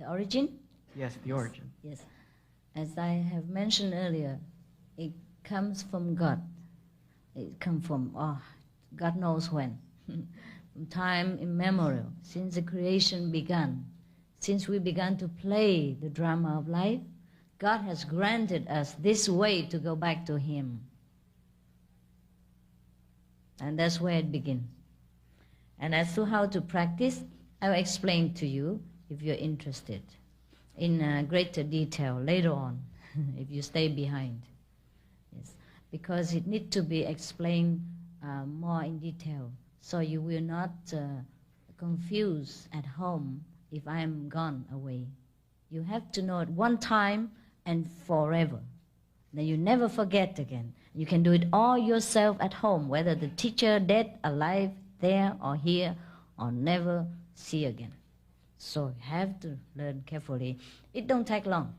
The origin? Yes, the origin. Yes. As I have mentioned earlier, it comes from God. It comes from, God knows when. From time immemorial, since the creation began, since we began to play the drama of life, God has granted us this way to go back to Him. And that's where it begins. And as to how to practice, I will explain to you if you're interested in greater detail later on, if you stay behind. Yes, because it needs to be explained more in detail, so you will not confuse at home if I am gone away. You have to know it one time and forever. Then you never forget again. You can do it all yourself at home, whether the teacher dead, alive, there or here, or never see again. So you have to learn carefully. It don't take long,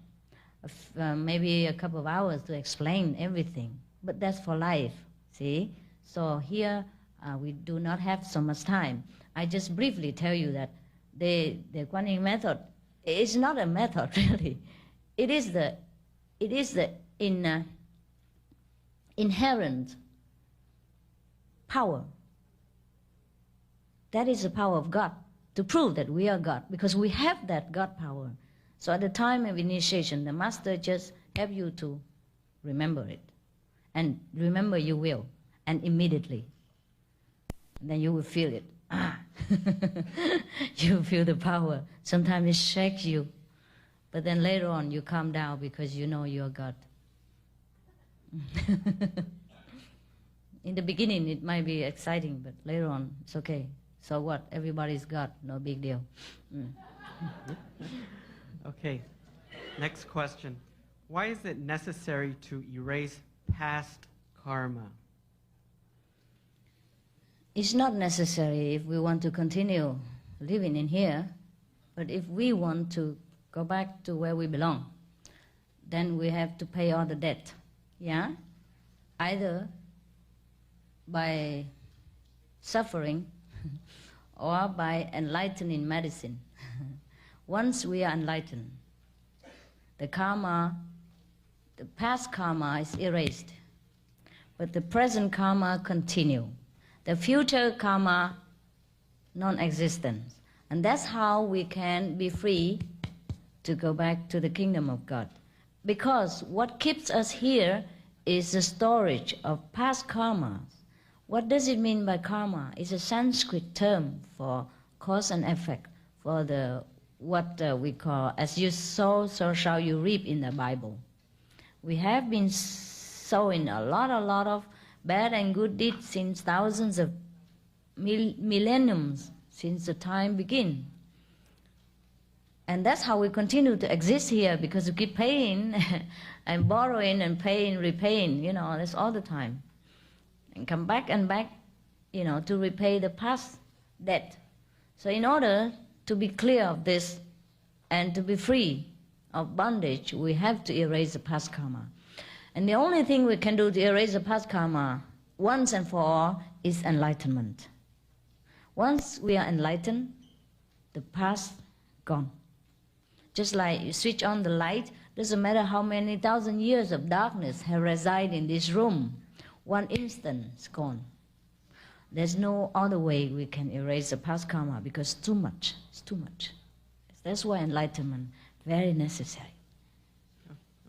maybe a couple of hours to explain everything. But that's for life, see? So here we do not have so much time. I just briefly tell you that the Kuan Yin method is not a method really. It is the inherent power. That is the power of God, to prove that we are God, because we have that God power. So at the time of initiation, the Master just help you to remember it. And remember you will, and immediately. And then you will feel it. You feel the power. Sometimes it shakes you. But then later on you calm down because you know you are God. In the beginning it might be exciting, but later on it's okay. So what? Everybody's God, no big deal. Okay, next question. Why is it necessary to erase past karma? It's not necessary if we want to continue living in here, but if we want to go back to where we belong, then we have to pay all the debt. Yeah? Either by suffering or by enlightening medicine. Once we are enlightened, the karma, the past karma is erased, but the present karma continue. The future karma, non-existent. And that's how we can be free to go back to the kingdom of God. Because what keeps us here is the storage of past karmas. What does it mean by karma? It's a Sanskrit term for cause and effect, for the what we call, as you sow, so shall you reap in the Bible. We have been sowing a lot of bad and good deeds since thousands of millenniums, since the time began. And that's how we continue to exist here, because we keep paying and borrowing and paying, repaying, that's all the time. And come back and back, to repay the past debt. So in order to be clear of this and to be free of bondage, we have to erase the past karma. And the only thing we can do to erase the past karma once and for all is enlightenment. Once we are enlightened, the past gone. Just like you switch on the light, doesn't matter how many thousand years of darkness have resided in this room, one instant is gone. There's no other way we can erase the past karma, because it's too much. That's why enlightenment very necessary.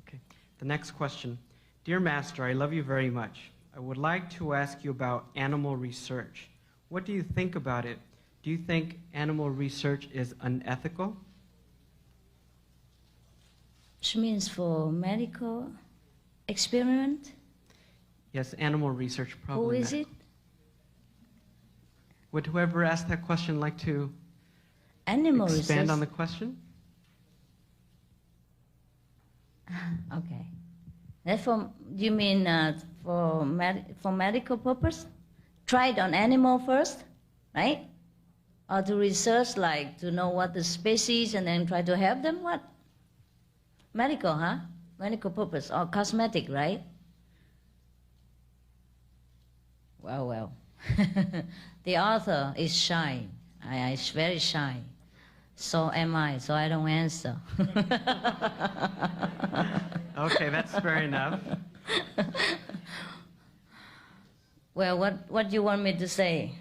Okay. The next question. Dear Master, I love you very much. I would like to ask you about animal research. What do you think about it? Do you think animal research is unethical? Which means for medical experiment? Yes, animal research probably. Who is it? Would whoever asked that question like to Animal expand research. on the question? Okay. That's for, you mean for medical purpose? Tried on animal first, right? Or to research, like to know what the species and then try to help them? What? Medical, huh? Medical purpose or cosmetic, right? Well. The author is shy. Is very shy. So am I, so I don't answer. Okay, that's fair enough. Well, what do you want me to say?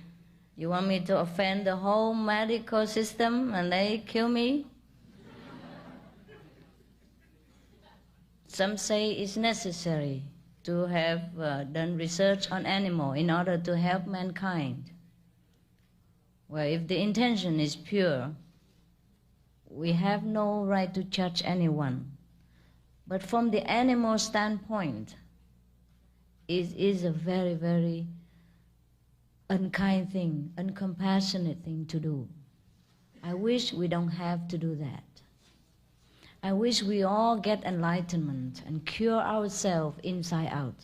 You want me to offend the whole medical system and they kill me? Some say it's necessary to have done research on animal in order to help mankind. Well, if the intention is pure, we have no right to judge anyone. But from the animal standpoint, it is a very, very unkind thing, uncompassionate thing to do. I wish we don't have to do that. I wish we all get enlightenment and cure ourselves inside out.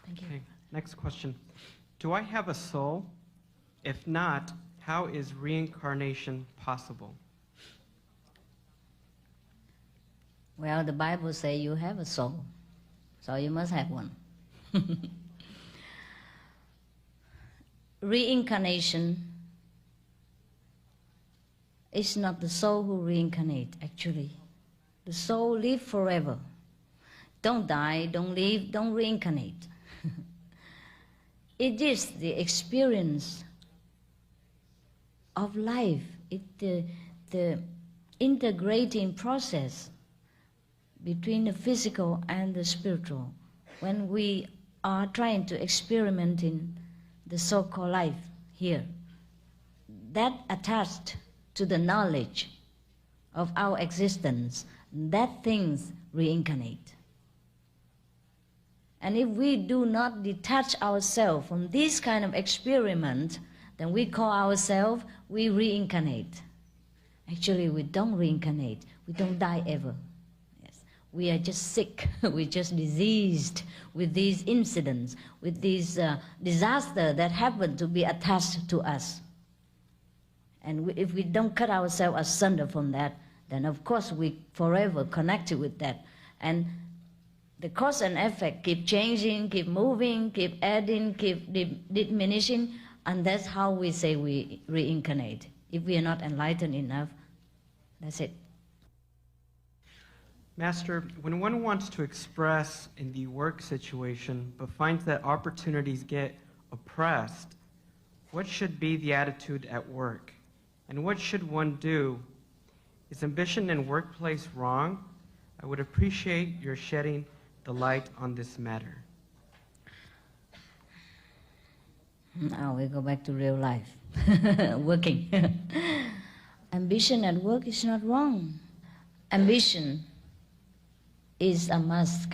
Thank you. Okay, next question. Do I have a soul? If not, how is reincarnation possible? Well, the Bible says you have a soul, so you must have one. Reincarnation is not the soul who reincarnates, actually. The soul lives forever. Don't die, don't live, don't reincarnate. It is the experience of life. It's the integrating process between the physical and the spiritual. When we are trying to experiment in the so-called life here, that attached to the knowledge of our existence, that things reincarnate. And if we do not detach ourselves from this kind of experiment, then we call ourselves, we reincarnate. Actually, we don't reincarnate. We don't die ever. Yes. We are just sick. We're just diseased with these incidents, with these disasters that happen to be attached to us. And if we don't cut ourselves asunder from that, then of course we forever connected with that. And the cause and effect keep changing, keep moving, keep adding, keep diminishing, and that's how we say we reincarnate. If we are not enlightened enough, that's it. Master, when one wants to express in the work situation but finds that opportunities get oppressed, what should be the attitude at work? And what should one do? Is ambition in workplace wrong? I would appreciate your shedding the light on this matter. Now we go back to real life, working. Ambition at work is not wrong. Ambition is a must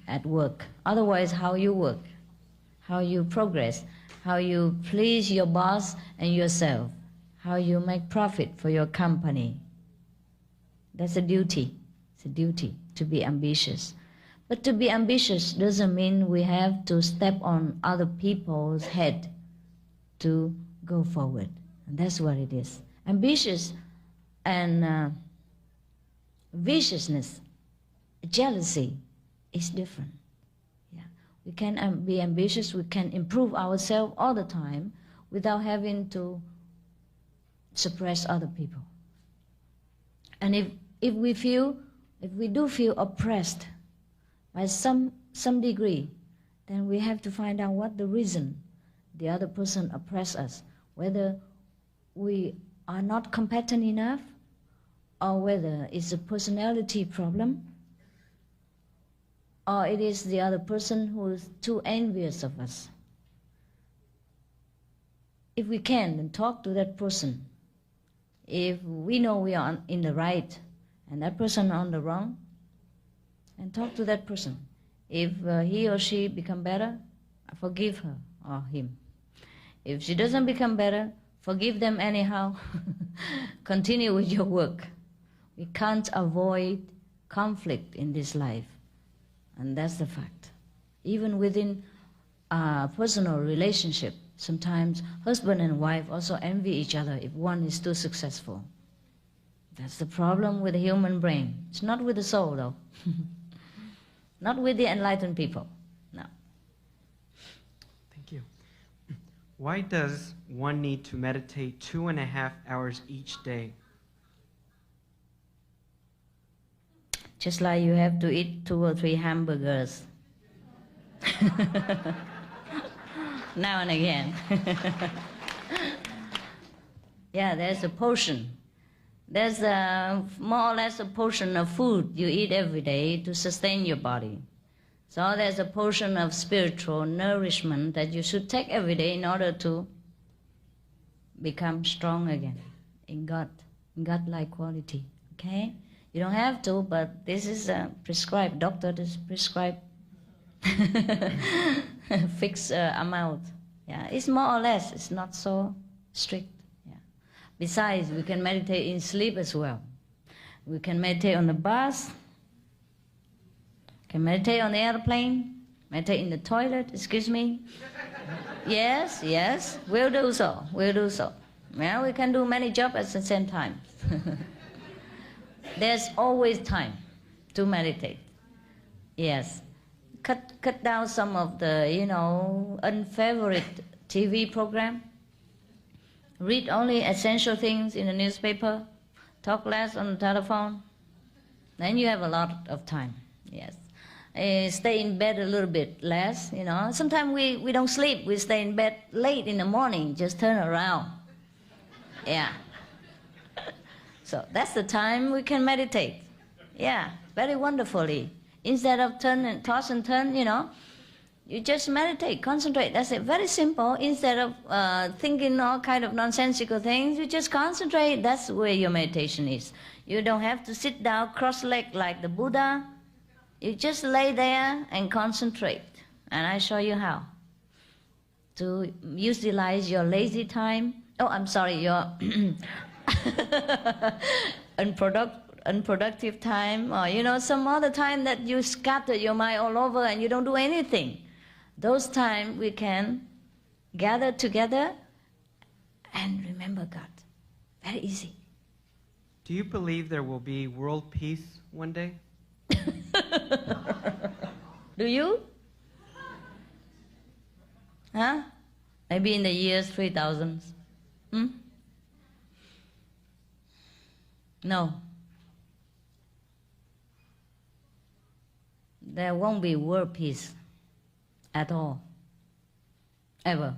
at work. Otherwise, how you work, how you progress, how you please your boss and yourself, how you make profit for your company. That's a duty. It's a duty to be ambitious. But to be ambitious doesn't mean we have to step on other people's head to go forward. And that's what it is. Ambitious and viciousness, jealousy is different. Yeah. We can be ambitious, we can improve ourselves all the time without having to suppress other people. And if we do feel oppressed by some degree, then we have to find out what the reason the other person oppress us, whether we are not competent enough, or whether it's a personality problem, or it is the other person who is too envious of us. If we can, then talk to that person. If we know we are in the right and that person on the wrong, and talk to that person. If he or she become better, forgive her or him. If she doesn't become better, forgive them anyhow. Continue with your work. We can't avoid conflict in this life, and that's the fact. Even within a personal relationship, sometimes husband and wife also envy each other if one is too successful. That's the problem with the human brain. It's not with the soul, though. Not with the enlightened people, no. Thank you. Why does one need to meditate 2.5 hours each day? Just like you have to eat 2 or 3 hamburgers now and again. Yeah, there's a portion. There's more or less a portion of food you eat every day to sustain your body. So there's a portion of spiritual nourishment that you should take every day in order to become strong again in God, in God-like quality. Okay? You don't have to, but this is prescribed. Doctor is prescribed fixed amount. Yeah, it's more or less. It's not so strict. Yeah. Besides, we can meditate in sleep as well. We can meditate on the bus. Can meditate on the airplane. Meditate in the toilet. Excuse me. Yes, yes. We'll do so. We'll do so. Yeah, we can do many jobs at the same time. There's always time to meditate. Yes. Cut down some of the, unfavorite TV program. Read only essential things in the newspaper. Talk less on the telephone. Then you have a lot of time. Yes. Stay in bed a little bit less, Sometimes we don't sleep. We stay in bed late in the morning. Just turn around. Yeah. So that's the time we can meditate. Yeah, very wonderfully. Instead of toss and turn, you just meditate, concentrate. That's it. Very simple. Instead of thinking all kind of nonsensical things, you just concentrate. That's where your meditation is. You don't have to sit down cross-legged like the Buddha. You just lay there and concentrate. And I show you how. To utilize your lazy time. Oh, I'm sorry, your unproductive time, or some other time that you scatter your mind all over and you don't do anything. Those times we can gather together and remember God. Very easy. Do you believe there will be world peace one day? Do you? Huh? Maybe in the years 3000. No. There won't be world peace at all. Ever.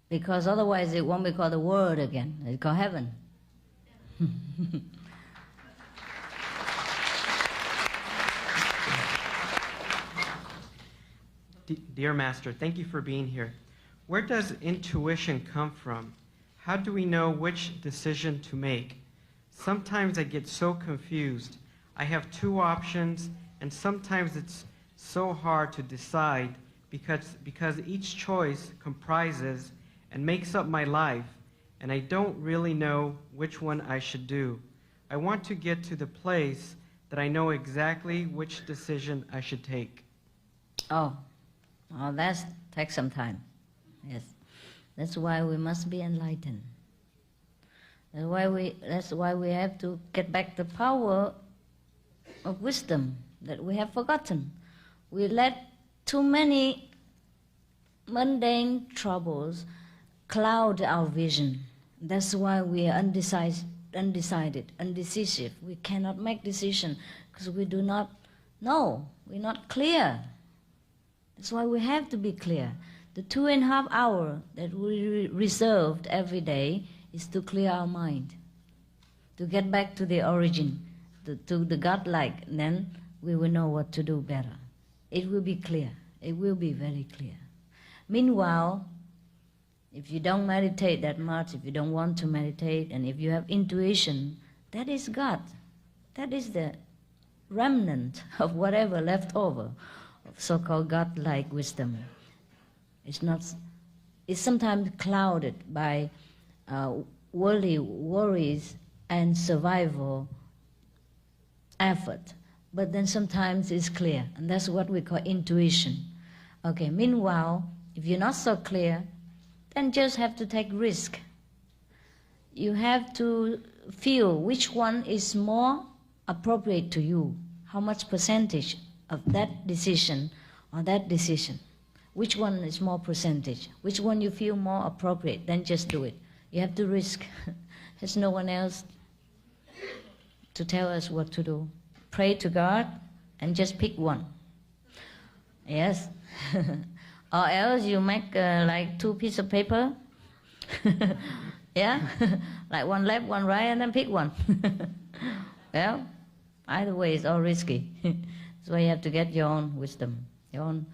Because otherwise it won't be called the world again. It's called heaven. Dear Master, thank you for being here. Where does intuition come from? How do we know which decision to make? Sometimes I get so confused. I have 2 options, and sometimes it's so hard to decide because each choice comprises and makes up my life, and I don't really know which one I should do. I want to get to the place that I know exactly which decision I should take. Oh, that takes some time. Yes. That's why we must be enlightened. That's why we have to get back the power of wisdom that we have forgotten. We let too many mundane troubles cloud our vision. That's why we are undecided, undecisive. We cannot make decision because we do not know. We're not clear. That's why we have to be clear. The 2.5 hours that we reserved every day is to clear our mind, to get back to the origin, to the God-like. Then we will know what to do better. It will be clear. It will be very clear. Meanwhile, if you don't meditate that much, if you don't want to meditate, and if you have intuition, that is God. That is the remnant of whatever left over of so-called God-like wisdom. It's sometimes clouded by worldly worries and survival effort. But then sometimes it's clear, and that's what we call intuition. Okay, meanwhile, if you're not so clear, then just have to take risk. You have to feel which one is more appropriate to you, how much percentage of that decision on that decision. Which one is more percentage? Which one you feel more appropriate? Then just do it. You have to risk. There's no one else to tell us what to do. Pray to God and just pick one. Yes. Or else you make like 2 pieces of paper. Yeah? Like one left, one right, and then pick one. Well, either way it's all risky. So you have to get your own wisdom, your own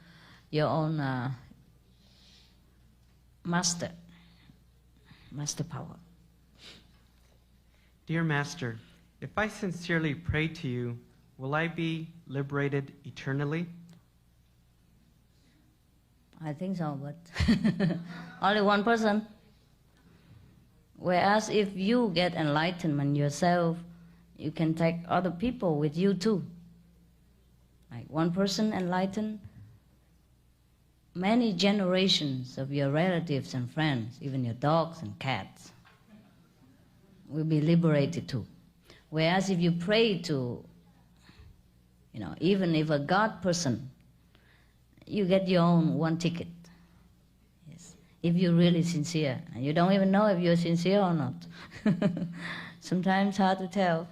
master power. Dear Master, if I sincerely pray to you, will I be liberated eternally? I think so, but only one person. Whereas if you get enlightenment yourself, you can take other people with you too. Like one person enlightened, many generations of your relatives and friends, even your dogs and cats, will be liberated too. Whereas if you pray to, even if a God person, you get your own one ticket. Yes, if you're really sincere, and you don't even know if you're sincere or not. Sometimes hard to tell.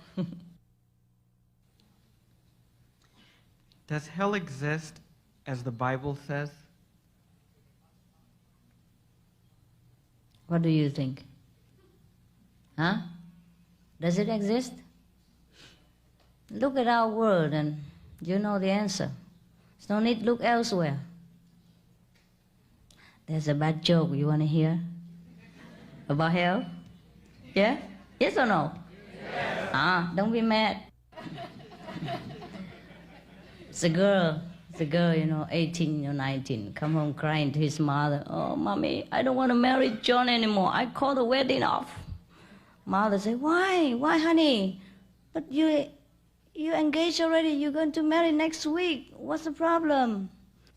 Does hell exist as the Bible says? What do you think? Huh? Does it exist? Look at our world and you know the answer. There's no need to look elsewhere. There's a bad joke you want to hear about hell? Yeah? Yes or no? Yes. Don't be mad. It's a girl, 18 or 19, come home crying to his mother. Oh, mommy, I don't want to marry John anymore. I call the wedding off. Mother said, why? Why, honey? But you engaged already. You're going to marry next week. What's the problem?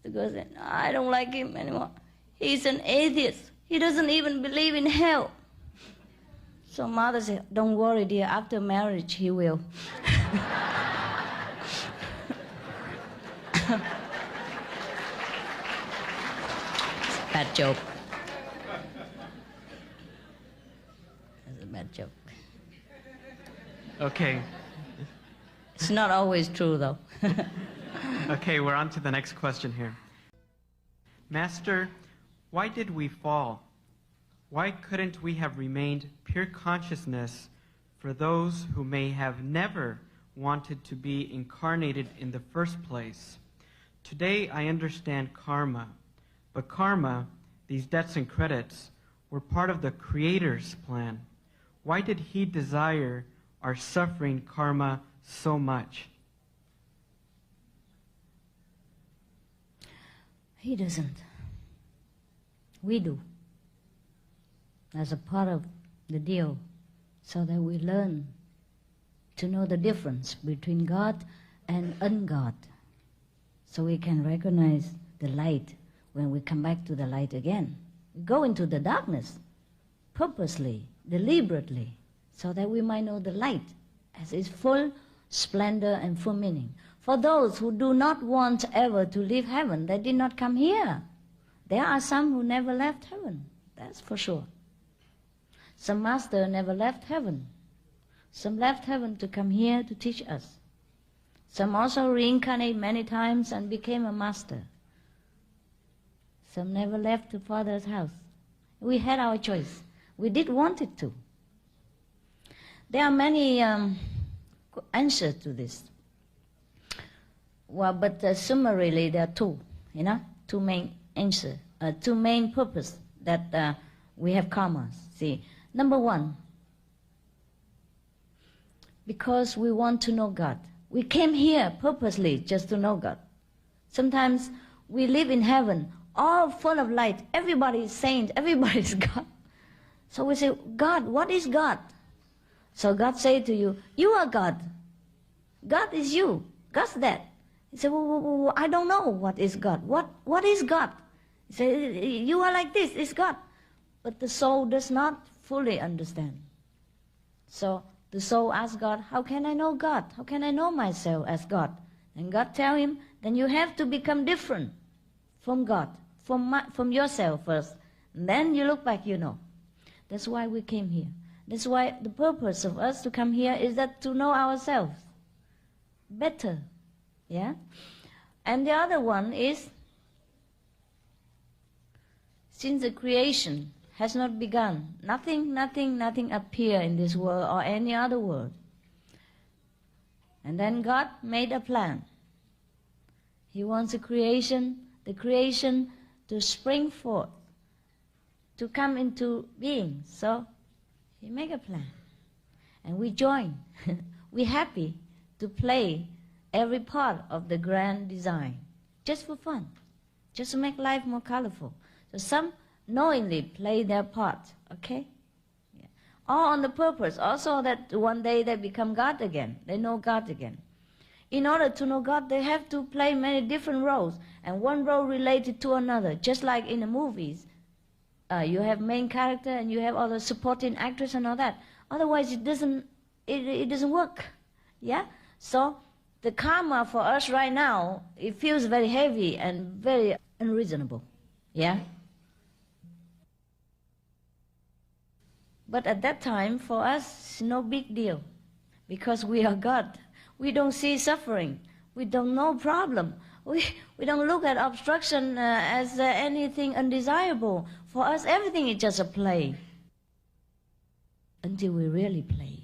The girl said, I don't like him anymore. He's an atheist. He doesn't even believe in hell. So mother said, don't worry, dear. After marriage, he will. Bad joke. That's a bad joke. Okay. It's not always true, though. Okay, we're on to the next question here. Master, why did we fall? Why couldn't we have remained pure consciousness for those who may have never wanted to be incarnated in the first place? Today I understand karma, but karma, these debts and credits, were part of the Creator's plan. Why did He desire our suffering karma so much? He doesn't. We do. As a part of the deal, so that we learn to know the difference between God and ungod. So we can recognize the light when we come back to the light again. We go into the darkness purposely, deliberately, so that we might know the light as its full splendor and full meaning. For those who do not want ever to leave heaven, they did not come here. There are some who never left heaven, that's for sure. Some master never left heaven. Some left heaven to come here to teach us. Some also reincarnated many times and became a master. Some never left the Father's house. We had our choice. We did want it to. There are many answers to this. Well, but summarily there are two, two main answers, two main purposes that we have karma. See, number one, because we want to know God. We came here purposely just to know God. Sometimes we live in heaven, all full of light. Everybody is saint, everybody is God. So we say, God, what is God? So God say to you, you are God. God is you. God's that. He said, well, I don't know what is God. What is God? He said, you are like this, it's God. But the soul does not fully understand. So the soul asks God, how can I know God? How can I know myself as God? And God tell him, then you have to become different. from God, from yourself first. And then you look back, you know. That's why we came here. That's why the purpose of us to come here is that to know ourselves better. Yeah? And the other one is, since the creation has not begun, nothing appear in this world or any other world. And then God made a plan. He wants the creation to spring forth, to come into being. So He made a plan. And we join. We're happy to play every part of the grand design, just for fun, just to make life more colorful. So some knowingly play their part, okay? Yeah. All on the purpose, also that one day they become God again, they know God again. In order to know God, they have to play many different roles, and one role related to another, just like in the movies. You have main character and you have all the supporting actors and all that. Otherwise, it doesn't work. Yeah. So the karma for us right now, it feels very heavy and very unreasonable. Yeah. But at that time, for us, it's no big deal, because we are God. We don't see suffering. We don't know problem. We don't look at obstruction as anything undesirable. For us, everything is just a play. Until we really play.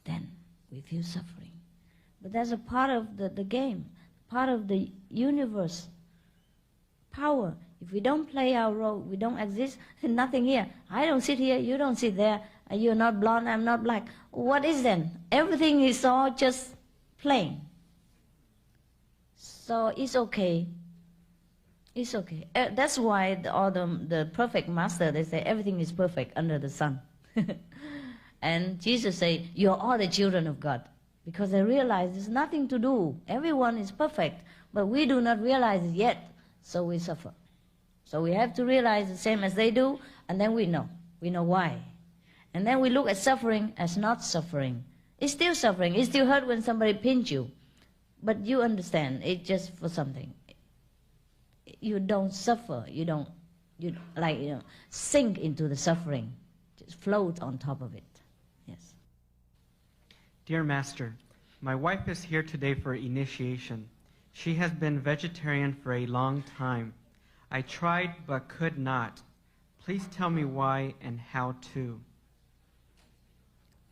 Then we feel suffering. But that's a part of the game, part of the universe. Power. If we don't play our role, we don't exist, nothing here. I don't sit here, you don't sit there. You're not blonde, I'm not black. What is then? Everything is all just playing. So it's okay. It's okay. That's why the perfect master, they say everything is perfect under the sun. And Jesus say, you're all the children of God. Because they realize there's nothing to do. Everyone is perfect. But we do not realize it yet. So we suffer. So we have to realize the same as they do. And then we know. We know why. And then we look at suffering as not suffering. It's still suffering. It still hurt when somebody pinch you. But you understand, it's just for something. You don't suffer. You sink into the suffering. Just float on top of it. Yes. Dear Master, my wife is here today for initiation. She has been vegetarian for a long time. I tried but could not. Please tell me why and how to.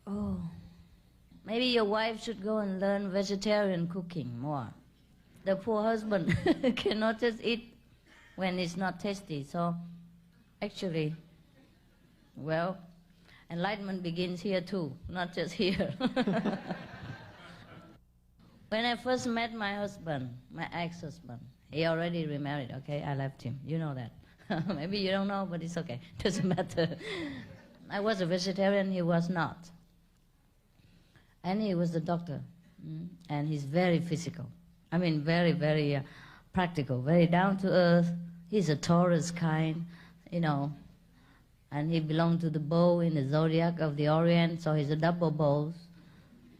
Oh, maybe your wife should go and learn vegetarian cooking more. The poor husband cannot just eat when it's not tasty. So actually, well, enlightenment begins here too, not just here. When I first met my husband, my ex-husband, he already remarried, okay? I left him. You know that. Maybe you don't know, but it's okay. Doesn't matter. I was a vegetarian, he was not. And he was a doctor. And he's very physical. I mean, very, very practical, very down to earth. He's a Taurus kind, you know. And he belonged to the bow in the zodiac of the Orient, so he's a double bow.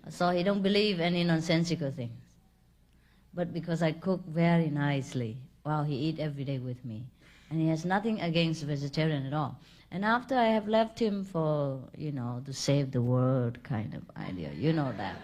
So he don't believe any nonsensical things. But because I cook very nicely, well, he eat every day with me. And he has nothing against vegetarian at all. And after I have left him for, you know, to save the world kind of idea, you know that.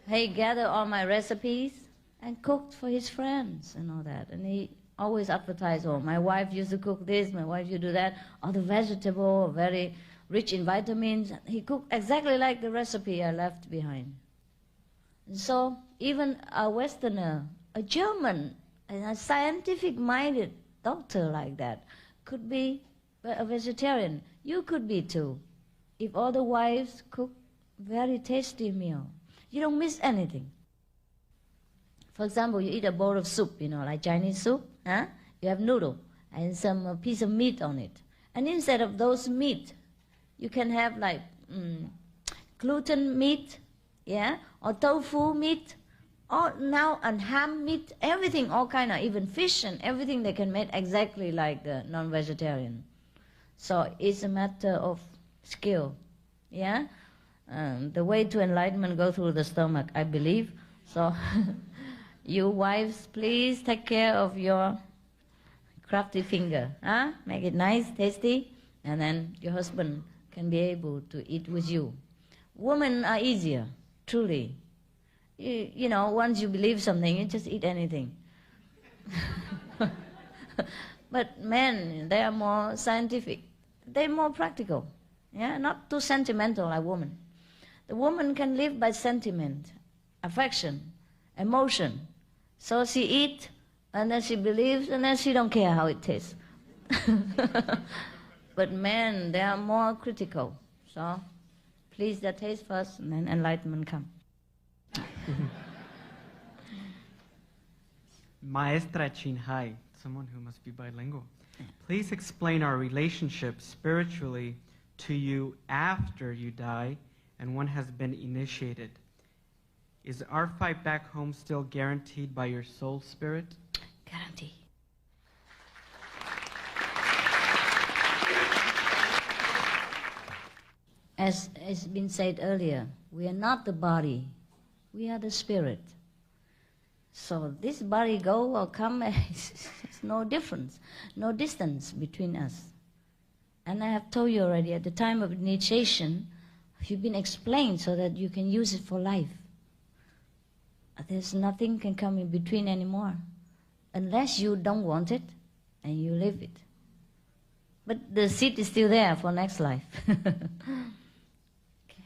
He gathered all my recipes and cooked for his friends and all that. And he always advertised, oh, my wife used to cook this, my wife used to do that. All the vegetable, very rich in vitamins. He cooked exactly like the recipe I left behind. And so even a Westerner, a German, and a scientific-minded doctor like that could be a vegetarian. You could be too. If all the wives cook very tasty meal, you don't miss anything. For example, you eat a bowl of soup, you know, like Chinese soup. Huh? You have noodle and some piece of meat on it. And instead of those meat, you can have like gluten meat, yeah, or tofu meat, or now and ham meat, everything, all kind of, even fish and everything they can make exactly like the non-vegetarian. So it's a matter of skill, yeah. The way to enlightenment go through the stomach, I believe. So you wives, please take care of your crafty finger. Huh? Make it nice, tasty, and then your husband can be able to eat with you. Women are easier, truly. You know, once you believe something, you just eat anything. But men, they are more scientific. They're more practical. Yeah, not too sentimental like women. The woman can live by sentiment, affection, emotion. So she eats, and then she believes, and then she don't care how it tastes. But men, they are more critical. So please their taste first, and then enlightenment come. Maestra Chinhai, someone who must be bilingual. Please explain our relationship spiritually to you after you die and one has been initiated. Is our fight back home still guaranteed by your soul spirit? Guarantee. As has been said earlier, we are not the body, we are the spirit. So this body go or come, there's no difference, no distance between us. And I have told you already, at the time of initiation, you've been explained so that you can use it for life. There's nothing can come in between anymore, unless you don't want it and you live it. But the seed is still there for next life. Okay.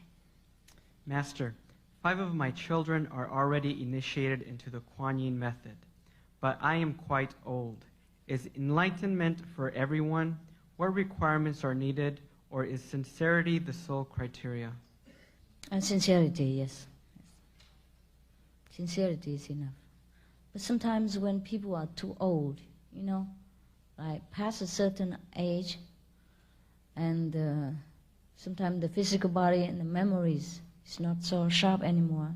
Master, 5 of my children are already initiated into the Kuan Yin method, but I am quite old. Is enlightenment for everyone? What requirements are needed, or is sincerity the sole criteria? And sincerity, yes. Sincerity is enough. But sometimes when people are too old, you know, like past a certain age, and sometimes the physical body and the memories is not so sharp anymore,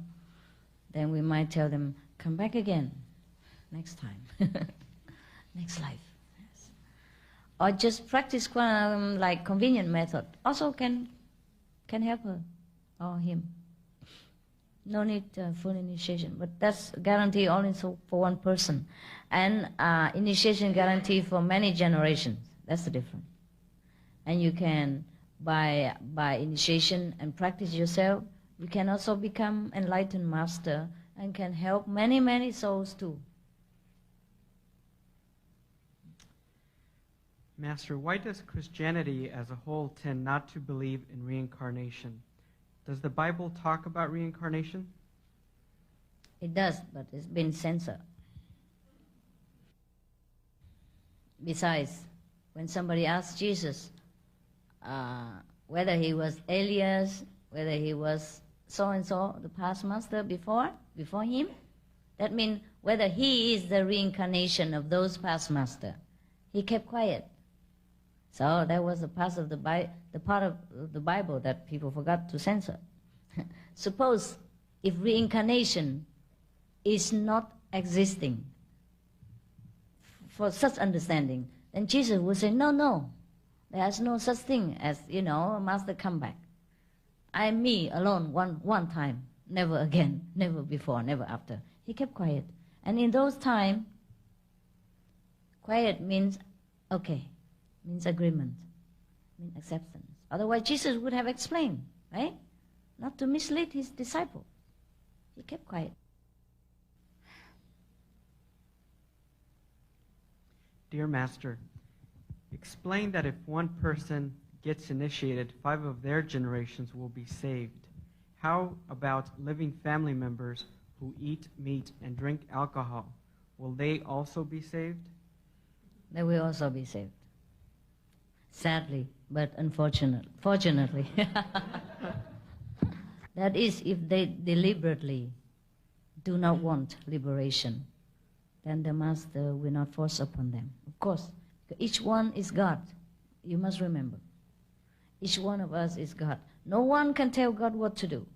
then we might tell them, come back again, next time, next life. Yes. Or just practice like convenient method, also can help her or him. No need full initiation, but that's guarantee only for one person. And initiation guarantee for many generations. That's the difference. And you can, by initiation and practice yourself, you can also become enlightened master and can help many, many souls too. Master, why does Christianity as a whole tend not to believe in reincarnation? Does the Bible talk about reincarnation? It does, but it's been censored. Besides, when somebody asks Jesus whether he was Elias, whether he was so-and-so, the past master before him, that means whether he is the reincarnation of those past master, he kept quiet. So that was the part of the Bible that people forgot to censor. Suppose if reincarnation is not existing for such understanding, then Jesus would say, no, there's no such thing as, a master come back. I am me alone one time, never again, never before, never after. He kept quiet. And in those times, quiet means okay, means agreement, means acceptance. Otherwise, Jesus would have explained, right? Not to mislead his disciple. He kept quiet. Dear Master, explain that if one person gets initiated, 5 of their generations will be saved. How about living family members who eat meat and drink alcohol? Will they also be saved? They will also be saved. Sadly, but fortunately. That is, if they deliberately do not want liberation, then the Master will not force upon them. Of course, each one is God. You must remember. Each one of us is God. No one can tell God what to do.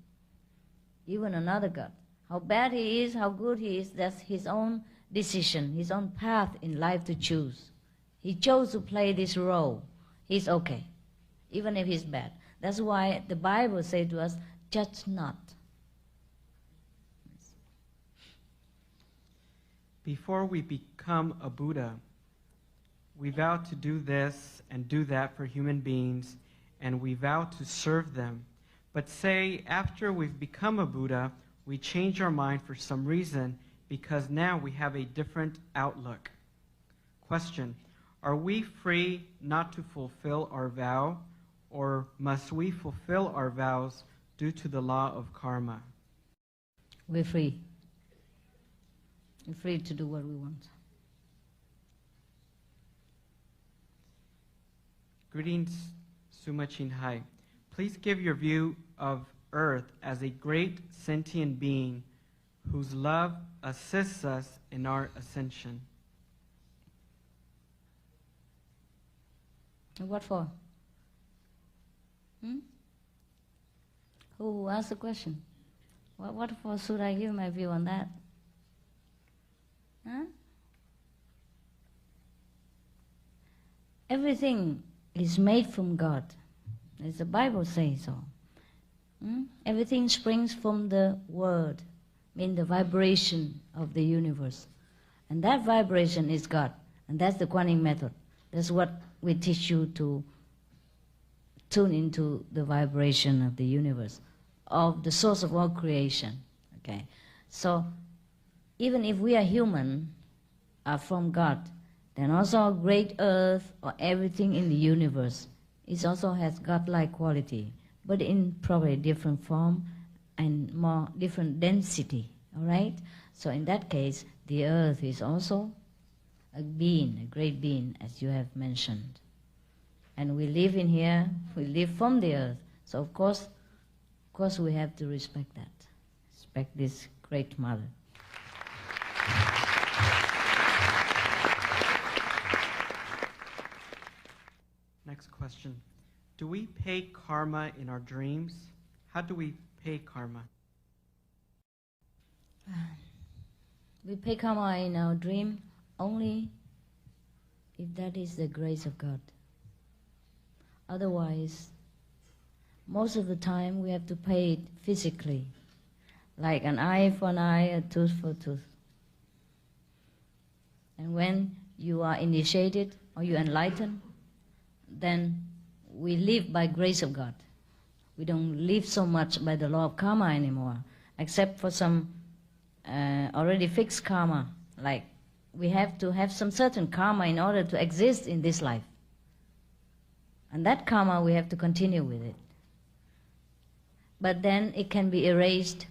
Even another God. How bad he is, how good he is, that's his own decision, his own path in life to choose. He chose to play this role. He's okay, even if he's bad. That's why the Bible says to us, judge not. Before we become a Buddha, we vow to do this and do that for human beings, and we vow to serve them. But say, after we've become a Buddha, we change our mind for some reason because now we have a different outlook. Question: are we free not to fulfill our vow, or must we fulfill our vows due to the law of karma? We're free. We're free to do what we want. Greetings, Suma Chin Hai. Please give your view of Earth as a great sentient being whose love assists us in our ascension. What for? Who asked the question? What for should I give my view on that? Huh? Everything is made from God, as the Bible says so. Everything springs from the word, mean the vibration of the universe. And that vibration is God. And that's the Kuan method. That's what we teach you to tune into the vibration of the universe, of the source of all creation. Okay. So even if we are human, are from God, then also great earth or everything in the universe, it also has God-like quality, but in probably different form and more different density. All right? So in that case, the earth is also a being, a great being, as you have mentioned. And we live in here, we live from the earth. So of course we have to respect that. Respect this great mother. Next question. Do we pay karma in our dreams? How do we pay karma? We pay karma in our dream only if that is the grace of God. Otherwise, most of the time we have to pay it physically, like an eye for an eye, a tooth for a tooth. And when you are initiated or you enlighten, then we live by grace of God. We don't live so much by the law of karma anymore, except for some already fixed karma, like we have to have some certain karma in order to exist in this life. And that karma, we have to continue with it. But then it can be erased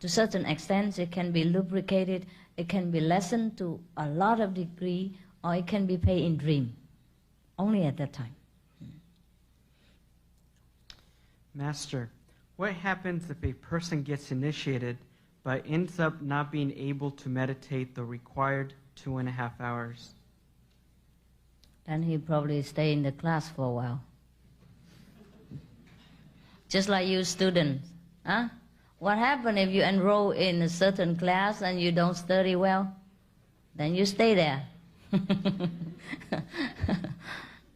to certain extents, it can be lubricated, it can be lessened to a lot of degree, or it can be paid in dream, only at that time. Master, what happens if a person gets initiated but ends up not being able to meditate the required 2.5 hours? Then he probably stay in the class for a while. Just like you students. Huh? What happens if you enroll in a certain class and you don't study well? Then you stay there.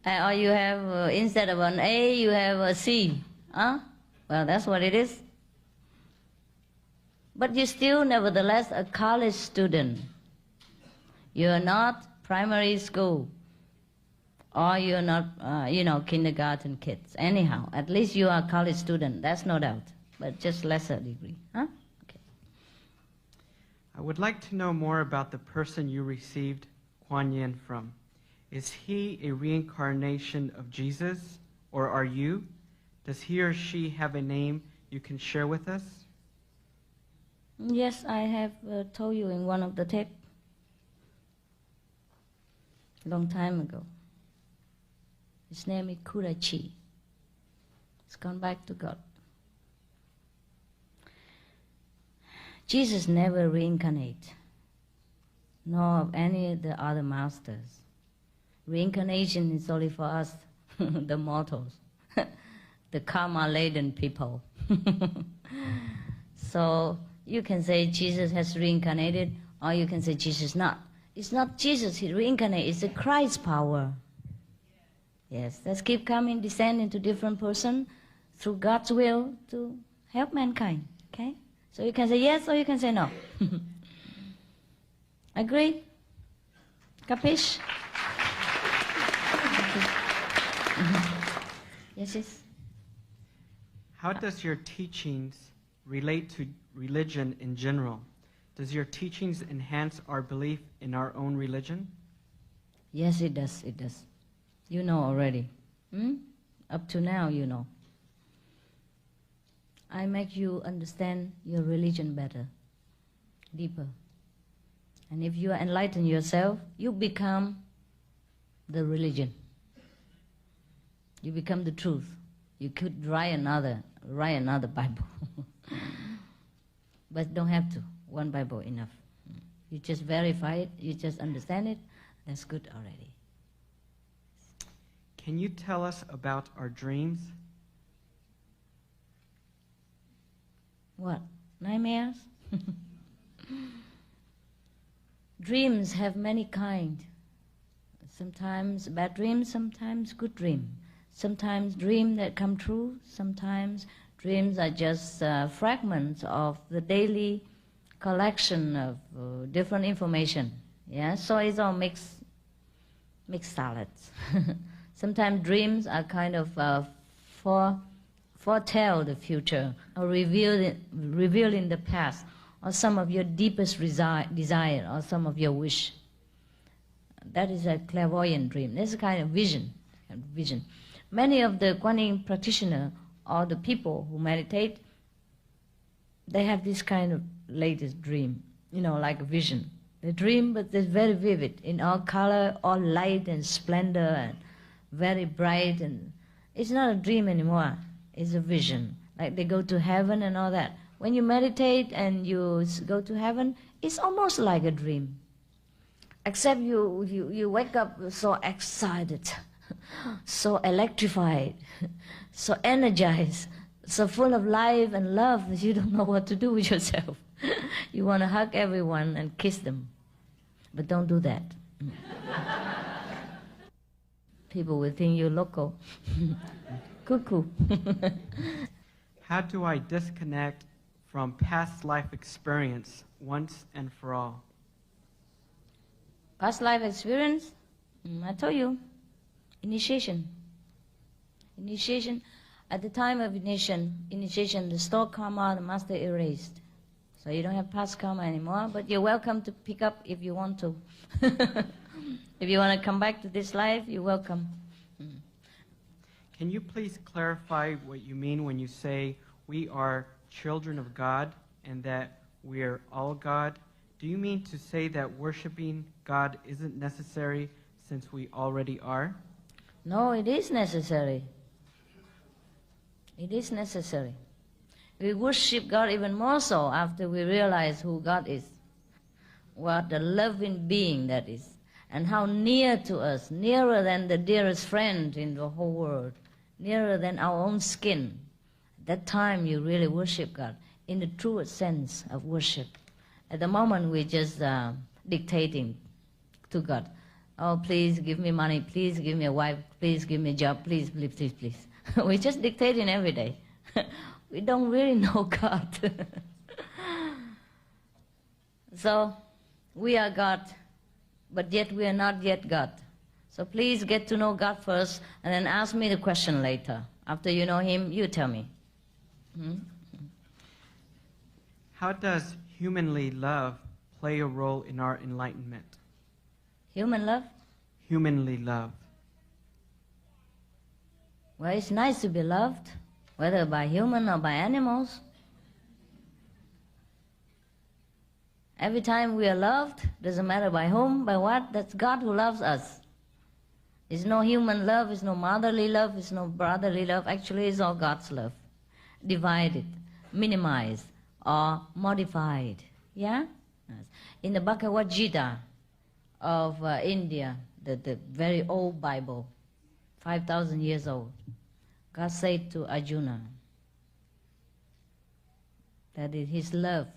Or you have, instead of an A, you have a C. Huh? Well, that's what it is. But you're still, nevertheless, a college student. You're not primary school. Or you're not, kindergarten kids. Anyhow, at least you are a college student, that's no doubt. But just lesser degree. Huh? Okay. I would like to know more about the person you received Kuan Yin from. Is he a reincarnation of Jesus, or are you? Does he or she have a name you can share with us? Yes, I have told you in one of the tapes. Long time ago. His name is Kurachi. He's gone back to God. Jesus never reincarnate, nor of any of the other masters. Reincarnation is only for us, the mortals, the karma-laden people. So you can say Jesus has reincarnated, or you can say Jesus not. It's not Jesus he reincarnated, it's the Christ power. Yes, let's keep coming, descend into different person through God's will to help mankind. Okay? So you can say yes or you can say no. Agree? Capish? Yes, yes. How does your teachings relate to religion in general? Does your teachings enhance our belief in our own religion? Yes, it does, it does. You know already. Up to now, you know. I make you understand your religion better, deeper. And if you enlighten yourself, you become the religion. You become the truth. You could write another Bible. But don't have to. One Bible enough. You just verify it, you just understand it, that's good already. Can you tell us about our dreams? What? Nightmares? Dreams have many kind. Sometimes bad dreams, sometimes good dream. Sometimes dreams that come true, sometimes dreams are just fragments of the daily collection of different information. Yeah, so it's all mixed salads. Sometimes dreams are kind of foretell the future or revealing the past or some of your deepest desire or some of your wish. That is a clairvoyant dream. That's a kind of vision. Many of the Kuan Yin practitioners or the people who meditate, they have this kind of latest dream, like a vision. They dream, but it's very vivid, in all color, all light and splendor, and very bright. And it's not a dream anymore. It's a vision. Like they go to heaven and all that. When you meditate and you go to heaven, it's almost like a dream. Except you wake up so excited, so electrified, so energized, so full of life and love that you don't know what to do with yourself. You want to hug everyone and kiss them. But don't do that. People will think you're local. Cuckoo. How do I disconnect from past life experience once and for all? Past life experience? I told you. Initiation. Initiation. At the time of initiation, the stored karma, the master erased. So you don't have past karma anymore, but you're welcome to pick up if you want to. If you want to come back to this life, you're welcome. Can you please clarify what you mean when you say we are children of God and that we are all God? Do you mean to say that worshiping God isn't necessary since we already are? No, it is necessary. It is necessary. We worship God even more so after we realize who God is, what a loving being that is, and how near to us, nearer than the dearest friend in the whole world, nearer than our own skin. At that time you really worship God in the truest sense of worship. At the moment we're just dictating to God. Oh, please give me money, please give me a wife, please give me a job, please, please, please, please. We're just dictating every day. We don't really know God. So, we are God, but yet we are not yet God. So please get to know God first, and then ask me the question later. After you know Him, you tell me. How does humanly love play a role in our enlightenment? Human love? Humanly love. Well, it's nice to be loved, whether by human or by animals. Every time we are loved, doesn't matter by whom, by what, that's God who loves us. It's no human love, it's no motherly love, it's no brotherly love. Actually, it's all God's love. Divided, minimized, or modified. Yeah? In the Bhagavad Gita of India, the very old Bible, 5,000 years old, God said to Arjuna that is His love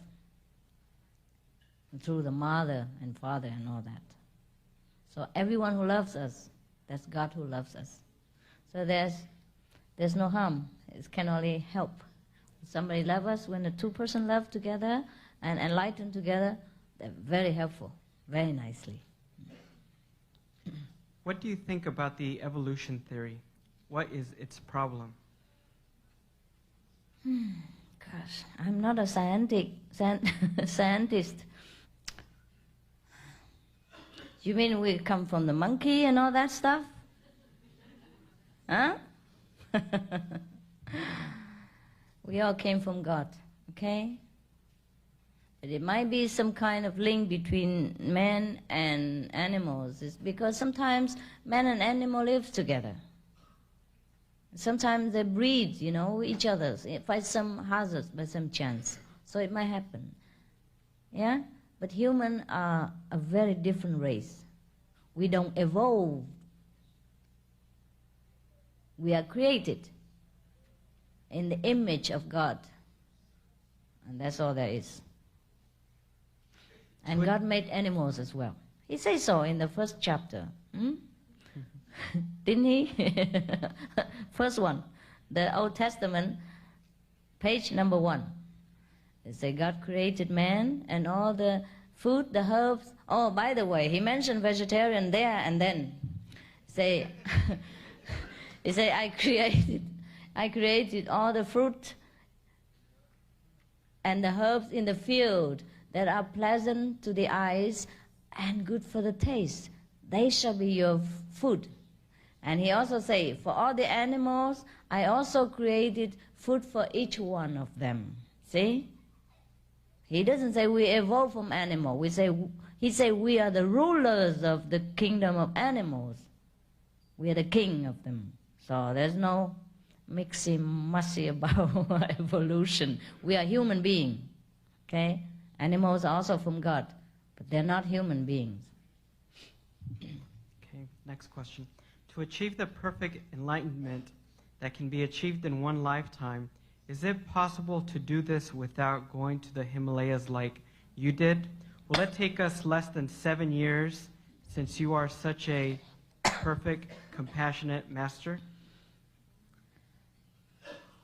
through the mother and father and all that. So everyone who loves us, that's God who loves us. So there's no harm. It can only help. somebody loves us, when the two persons love together and enlighten together, they're very helpful, very nicely. What do you think about the evolution theory? What is its problem? Gosh, I'm not a scientist. You mean we come from the monkey and all that stuff? Huh? We all came from God, okay? But it might be some kind of link between man and animals. It's because sometimes man and animal live together. Sometimes they breed, each other by some hazards, by some chance. So it might happen. Yeah? But humans are a very different race. We don't evolve. We are created in the image of God. And that's all there is. And God made animals as well. He says so in the first chapter. Didn't he? First one, the Old Testament, page number 1. It says God created man and all the food, the herbs. Oh, by the way, he mentioned vegetarian there and then. Say, he said, I created all the fruit and the herbs in the field that are pleasant to the eyes and good for the taste. They shall be your food. And he also say, for all the animals, I also created food for each one of them. See? He doesn't say we evolve from animal. He say we are the rulers of the kingdom of animals. We are the king of them. So there's no mixy-mussy about evolution. We are human beings. Okay? Animals are also from God, but they're not human beings. Okay, next question. To achieve the perfect enlightenment that can be achieved in one lifetime, is it possible to do this without going to the Himalayas like you did? Will it take us less than 7 years since you are such a perfect, compassionate master?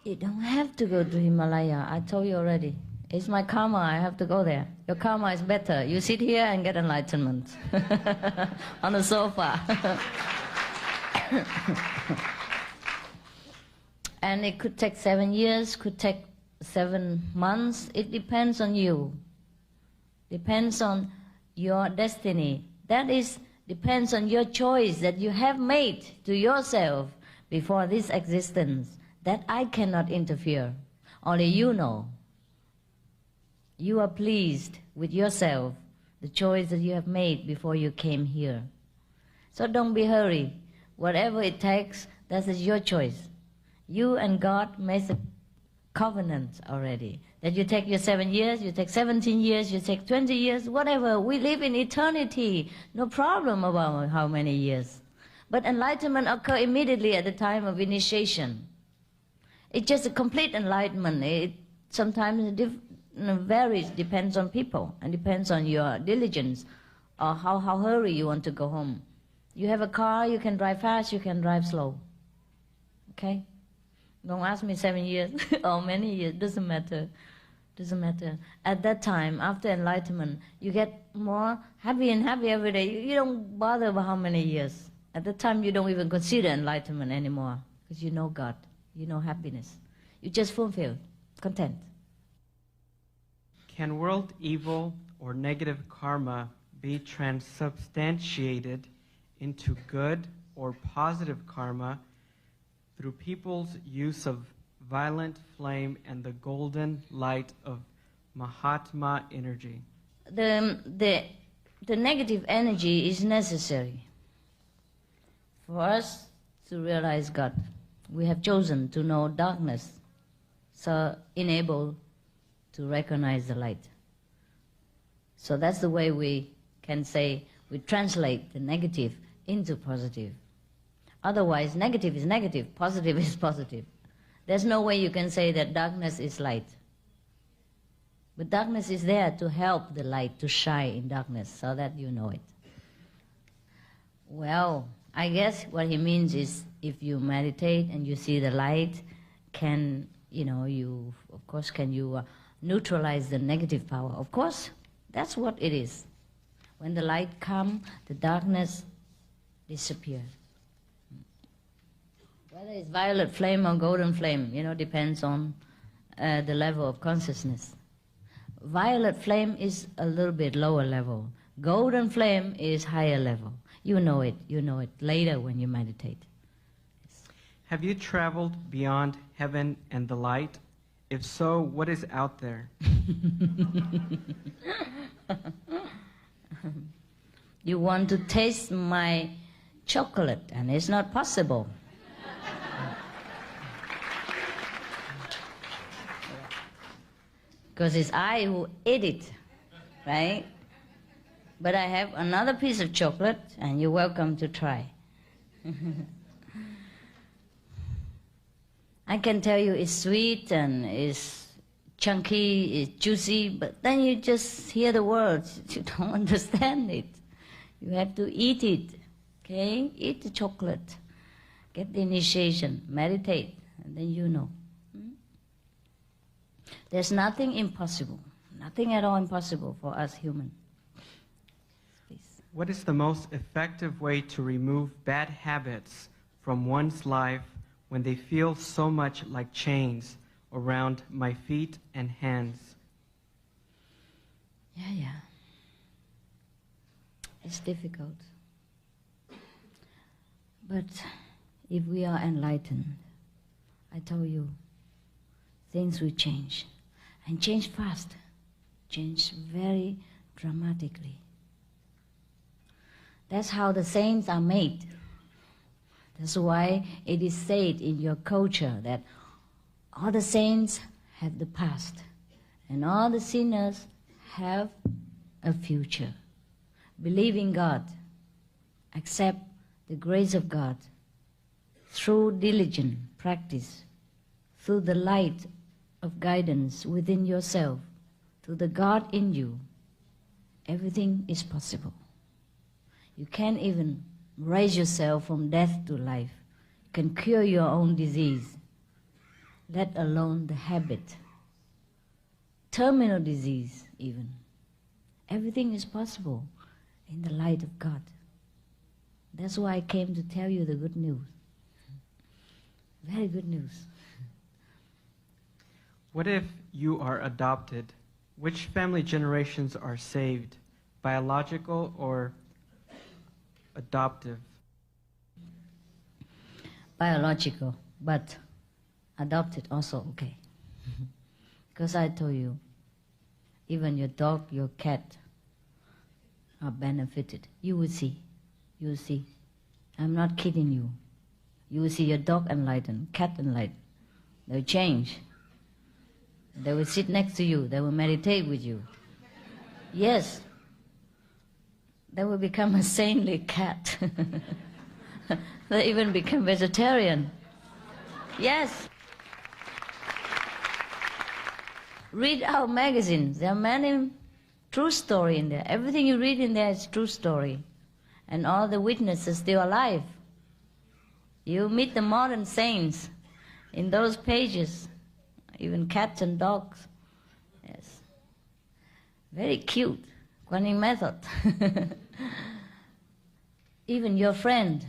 You don't have to go to Himalaya. I told you already. It's my karma. I have to go there. Your karma is better. You sit here and get enlightenment on the sofa. And it could take 7 years, could take 7 months. It depends on you. Depends on your destiny. That is, depends on your choice that you have made to yourself before this existence. That I cannot interfere. Only you know. You are pleased with yourself, the choice that you have made before you came here. So don't be hurried. Whatever it takes, that is your choice. You and God made a covenant already. That you take your 7 years, you take 17 years, you take 20 years, whatever. We live in eternity. No problem about how many years. But enlightenment occurs immediately at the time of initiation. It's just a complete enlightenment. It sometimes varies, depends on people, and depends on your diligence, or how hurry you want to go home. You have a car, you can drive fast, you can drive slow. Okay? Don't ask me 7 years or many years, doesn't matter. Doesn't matter. At that time, after enlightenment, you get more happy and happy every day. You don't bother about how many years. At that time, you don't even consider enlightenment anymore, because you know God, you know happiness. You just fulfilled, content. Can world evil or negative karma be transubstantiated into good or positive karma through people's use of violent flame and the golden light of Mahatma energy? The negative energy is necessary for us to realize God. We have chosen to know darkness, so enable to recognize the light. So that's the way we can say we translate the negative into positive. Otherwise, negative is negative, positive is positive. There's no way you can say that darkness is light. But darkness is there to help the light to shine in darkness so that you know it. Well, I guess what he means is if you meditate and you see the light, can you, of course, can you neutralize the negative power? Of course, that's what it is. When the light comes, the darkness disappears. Whether it's violet flame or golden flame, depends on the level of consciousness. Violet flame is a little bit lower level. Golden flame is higher level. You know it later when you meditate. Have you traveled beyond heaven and the light? If so, what is out there? You want to taste my chocolate, and it's not possible. Because it's I who ate it, right? But I have another piece of chocolate, and you're welcome to try. I can tell you it's sweet and it's chunky, it's juicy, but then you just hear the words. You don't understand it. You have to eat it, okay? Eat the chocolate. Get the initiation, meditate, and then you know. There's nothing impossible, nothing at all impossible for us humans. Please. What is the most effective way to remove bad habits from one's life when they feel so much like chains around my feet and hands? Yeah. It's difficult. But if we are enlightened, I tell you, things will change. And change fast. Change very dramatically. That's how the saints are made. That's why it is said in your culture that all the saints have the past and all the sinners have a future. Believe in God. Accept the grace of God through diligent practice, through the light of guidance within yourself, through the God in you. Everything is possible. You can't even raise yourself from death to life. You can cure your own disease, let alone the habit. Terminal disease even. Everything is possible in the light of God. That's why I came to tell you the good news. Very good news. What if you are adopted? Which family generations are saved? Biological or adoptive? Biological, but adopted also okay. Because I told you, even your dog, your cat are benefited. You will see. You will see. I'm not kidding you. You will see your dog enlightened, cat enlightened. They will change. They will sit next to you. They will meditate with you. Yes. They will become a saintly cat. They even become vegetarian. Yes. Read our magazines. There are many true story in there. Everything you read in there is true story. And all the witnesses still alive. You meet the modern saints in those pages. Even cats and dogs. Yes. Very cute. Guanyin method. Even your friend,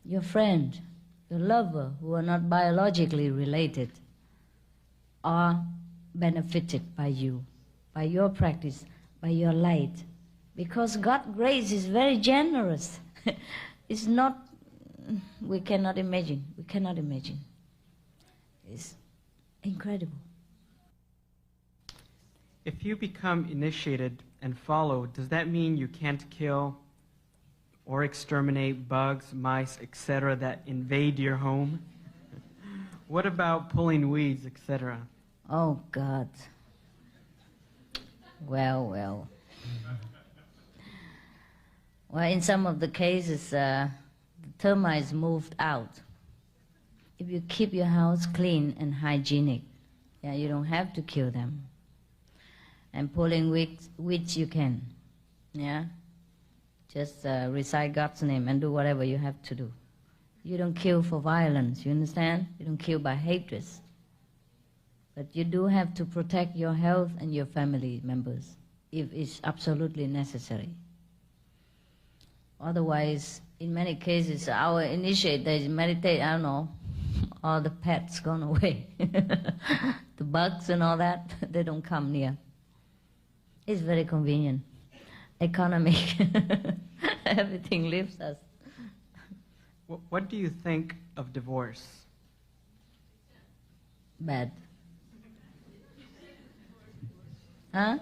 your lover, who are not biologically related, are benefited by you, by your practice, by your light. Because God's grace is very generous. It's not, we cannot imagine. It's incredible. If you become initiated and follow, does that mean you can't kill or exterminate bugs, mice, etc. that invade your home? What about pulling weeds, etc.? Oh, God. Well. Well, in some of the cases, the termites moved out. If you keep your house clean and hygienic, you don't have to kill them. And pulling weeds you can, Just recite God's name and do whatever you have to do. You don't kill for violence, you understand? You don't kill by hatred. But you do have to protect your health and your family members if it's absolutely necessary. Otherwise, in many cases, our initiate, they meditate, I don't know, all the pets gone away. The bugs and all that, they don't come near. It's very convenient, economic. Everything leaves us. What do you think of divorce? Bad. Huh?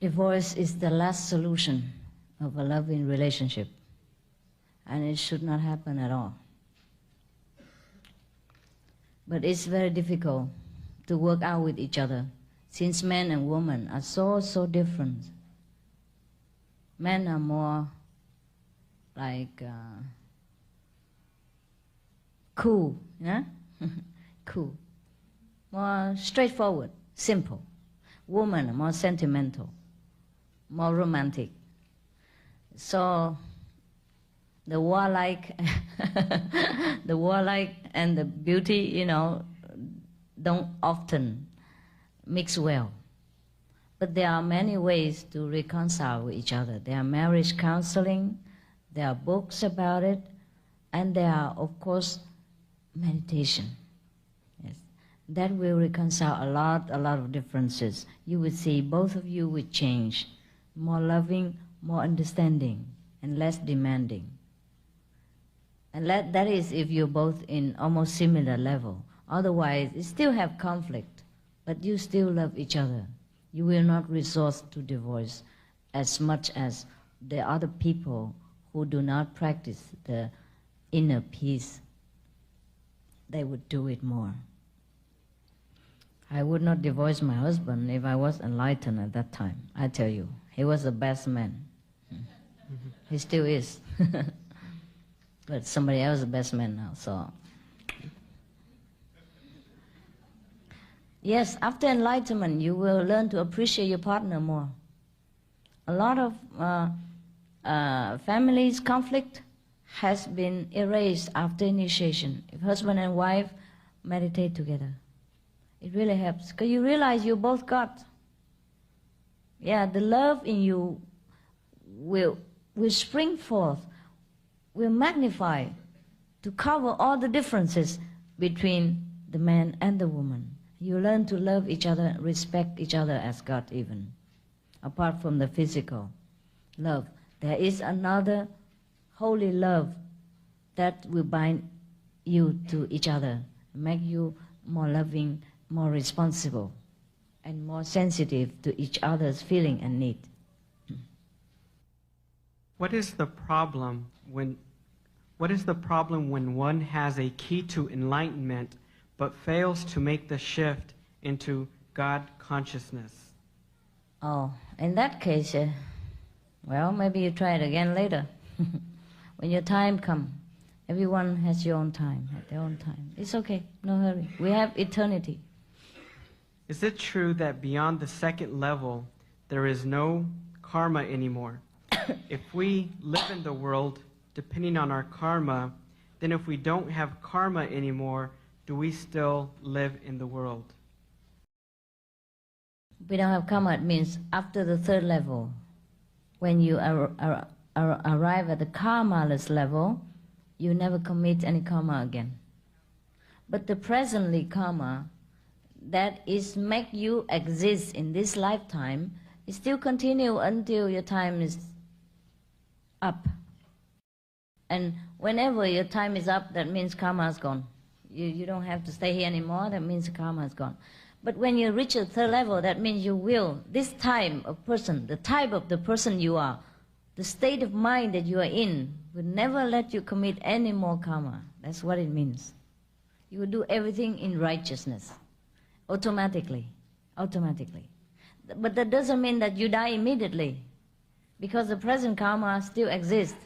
Divorce is the last solution of a loving relationship, and it should not happen at all. But it's very difficult to work out with each other, since men and women are so different. Men are more like cool, yeah? Cool. More straightforward, simple. Women are more sentimental, more romantic. So the warlike, the warlike and the beauty, don't often mix well. But there are many ways to reconcile with each other. There are marriage counseling, there are books about it, and there are, of course, meditation. Yes, that will reconcile a lot of differences. You would see both of you would change, more loving, more understanding, and less demanding. And that is if you're both in almost similar level. Otherwise, you still have conflict, but you still love each other. You will not resort to divorce as much as the other people who do not practice the inner peace. They would do it more. I would not divorce my husband if I was enlightened at that time. I tell you, he was the best man. He still is. But somebody else is the best man now, so. Yes, after enlightenment, you will learn to appreciate your partner more. A lot of families' conflict has been erased after initiation. If husband and wife meditate together, it really helps. Because you realize you both got. Yeah, the love in you will spring forth, will magnify to cover all the differences between the man and the woman. You learn to love each other, respect each other as God even. Apart from the physical love, there is another holy love that will bind you to each other, make you more loving, more responsible, and more sensitive to each other's feeling and need. What is the problem when one has a key to enlightenment but fails to make the shift into God consciousness? Oh, in that case, well, maybe you try it again later. When your time comes, everyone has your own time, at their own time. It's okay, no hurry. We have eternity. Is it true that beyond the second level, there is no karma anymore? If we live in the world depending on our karma, then if we don't have karma anymore, do we still live in the world? We don't have karma, it means after the third level, when you arrive at the karmaless level, you never commit any karma again. But the presently karma, that is make you exist in this lifetime, it still continue until your time is up. And whenever your time is up, that means karma is gone. You don't have to stay here anymore, that means karma is gone. But when you reach the third level, that means you will, this time of person, the type of the person you are, the state of mind that you are in, will never let you commit any more karma. That's what it means. You will do everything in righteousness, automatically. But that doesn't mean that you die immediately, because the present karma still exists.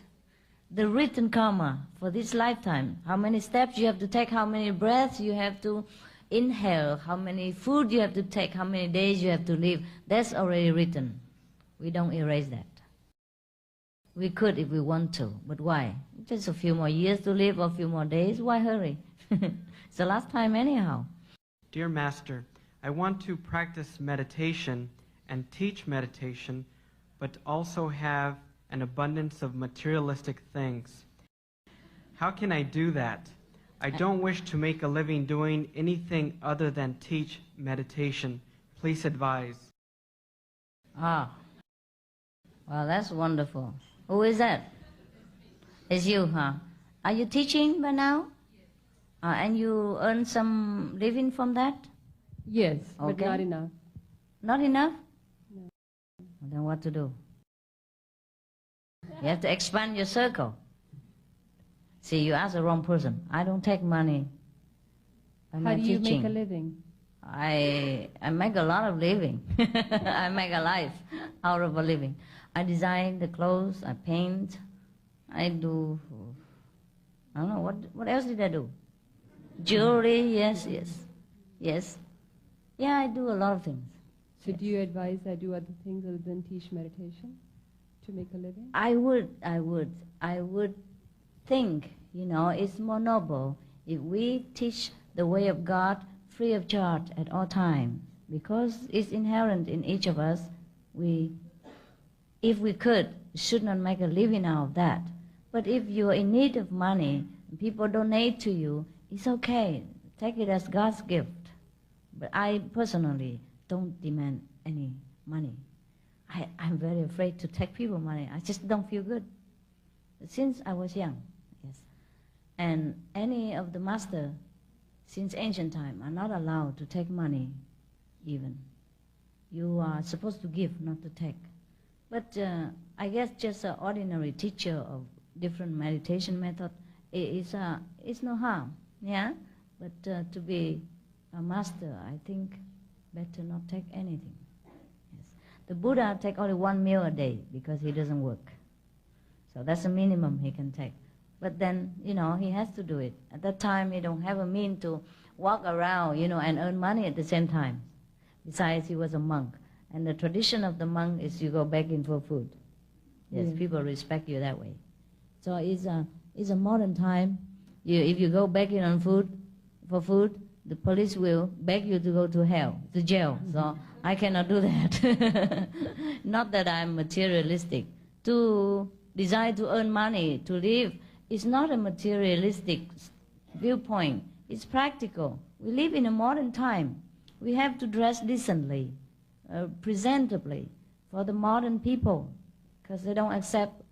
The written karma for this lifetime, how many steps you have to take, how many breaths you have to inhale, how many food you have to take, how many days you have to live, that's already written. We don't erase that. We could if we want to, but why? Just a few more years to live or a few more days, why hurry? It's the last time anyhow. Dear Master, I want to practice meditation and teach meditation, but also have an abundance of materialistic things. How can I do that? I don't wish to make a living doing anything other than teach meditation. Please advise. Ah, well, that's wonderful. Who is that? It's you, huh? Are you teaching by now? And you earn some living from that? Yes, but Okay. not enough. Not enough? No. Well, then what to do? You have to expand your circle. See, you asked the wrong person. I don't take money by How my do you teaching. make a living? I make a lot of living. I make a life out of a living. I design the clothes, I paint, I do, I don't know, what else did I do? Jewelry, yes. Yeah, I do a lot of things. So do you advise I do other things other than teach meditation to make a living? I would think, it's more noble if we teach the way of God free of charge at all times, because it's inherent in each of us. If we could, should not make a living out of that. But if you are in need of money, people donate to you, it's okay. Take it as God's gift. But I personally don't demand any money. I'm very afraid to take people money. I just don't feel good. Since I was young, yes. And any of the master, since ancient time, are not allowed to take money even. You are supposed to give, not to take. But I guess just an ordinary teacher of different meditation method it's no harm, yeah? But to be a master, I think better not take anything. Yes. The Buddha take only 1 meal a day because he doesn't work. So that's the minimum he can take. But then, he has to do it. At that time, he don't have a mean to walk around, and earn money at the same time. Besides, he was a monk. And the tradition of the monk is you go begging for food. Yes, people respect you that way. So it's a modern time. If you go begging for food, the police will beg you to go to jail. So I cannot do that. Not that I'm materialistic. To desire to earn money, to live, is not a materialistic viewpoint. It's practical. We live in a modern time. We have to dress decently, presentably for the modern people, because they don't accept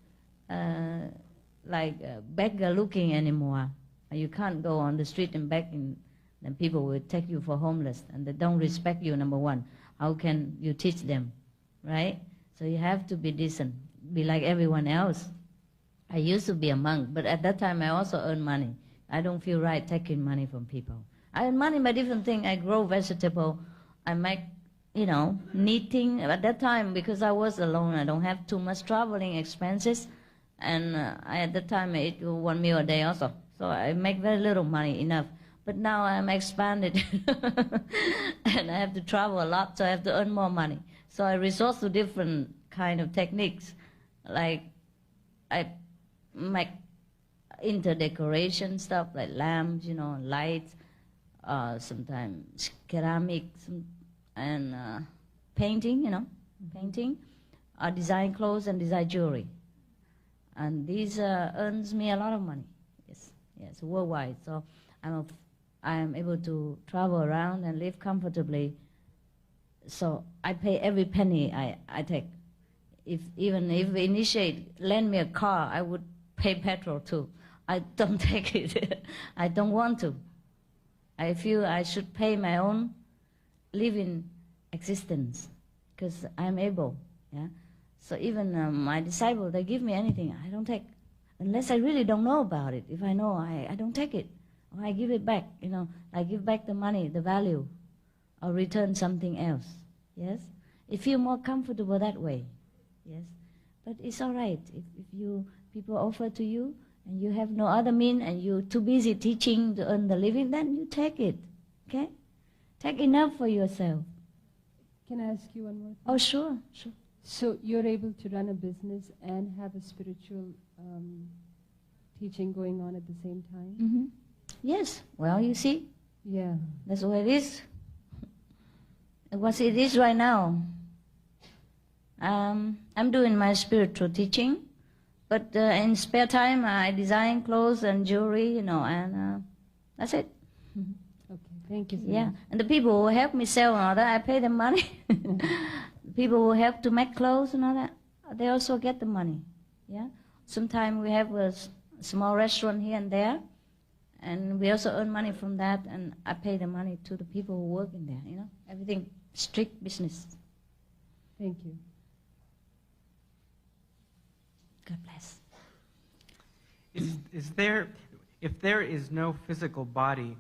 beggar looking anymore. You can't go on the street and beg, and then people will take you for homeless, and they don't respect you, number one. How can you teach them, right? So you have to be decent, be like everyone else. I used to be a monk, but at that time I also earned money. I don't feel right taking money from people. I earn money by different things. I grow vegetable. I make, knitting. At that time, because I was alone, I don't have too much traveling expenses. And at that time, I eat 1 meal a day also. So I make very little money, enough. But now I'm expanded. And I have to travel a lot, so I have to earn more money. So I resort to different kind of techniques. Like I make inter-decoration stuff, like lamps, lights, sometimes ceramics, and painting, painting. I design clothes and design jewelry. And these earns me a lot of money, yes, worldwide. So I am able to travel around and live comfortably. So I pay every penny I take. Even if initiate lend me a car, I would pay petrol too. I don't take it. I don't want to. I feel I should pay my own living existence because I'm able. Yeah. So even my disciples, they give me anything, I don't take, unless I really don't know about it. If I know, I don't take it, or I give it back. I give back the money, the value, or return something else. Yes, I feel more comfortable that way. Yes, but it's all right if people offer to you and you have no other mean and you're too busy teaching to earn the living, then you take it. Okay, take enough for yourself. Can I ask you one more thing? Oh, sure. So you're able to run a business and have a spiritual teaching going on at the same time? Mm-hmm. Yes. Well, you see, Yeah. that's what it is. what it is right now. I'm doing my spiritual teaching, but in spare time I design clothes and jewelry, and that's it. Okay, thank you so Yeah, much. and the people who help me sell and all that, I pay them money. The people who help to make clothes and all that, they also get the money. Yeah, sometimes we have a small restaurant here and there, and we also earn money from that, and I pay the money to the people who work in there. Everything strict business. Thank you. God bless. If there is no physical body,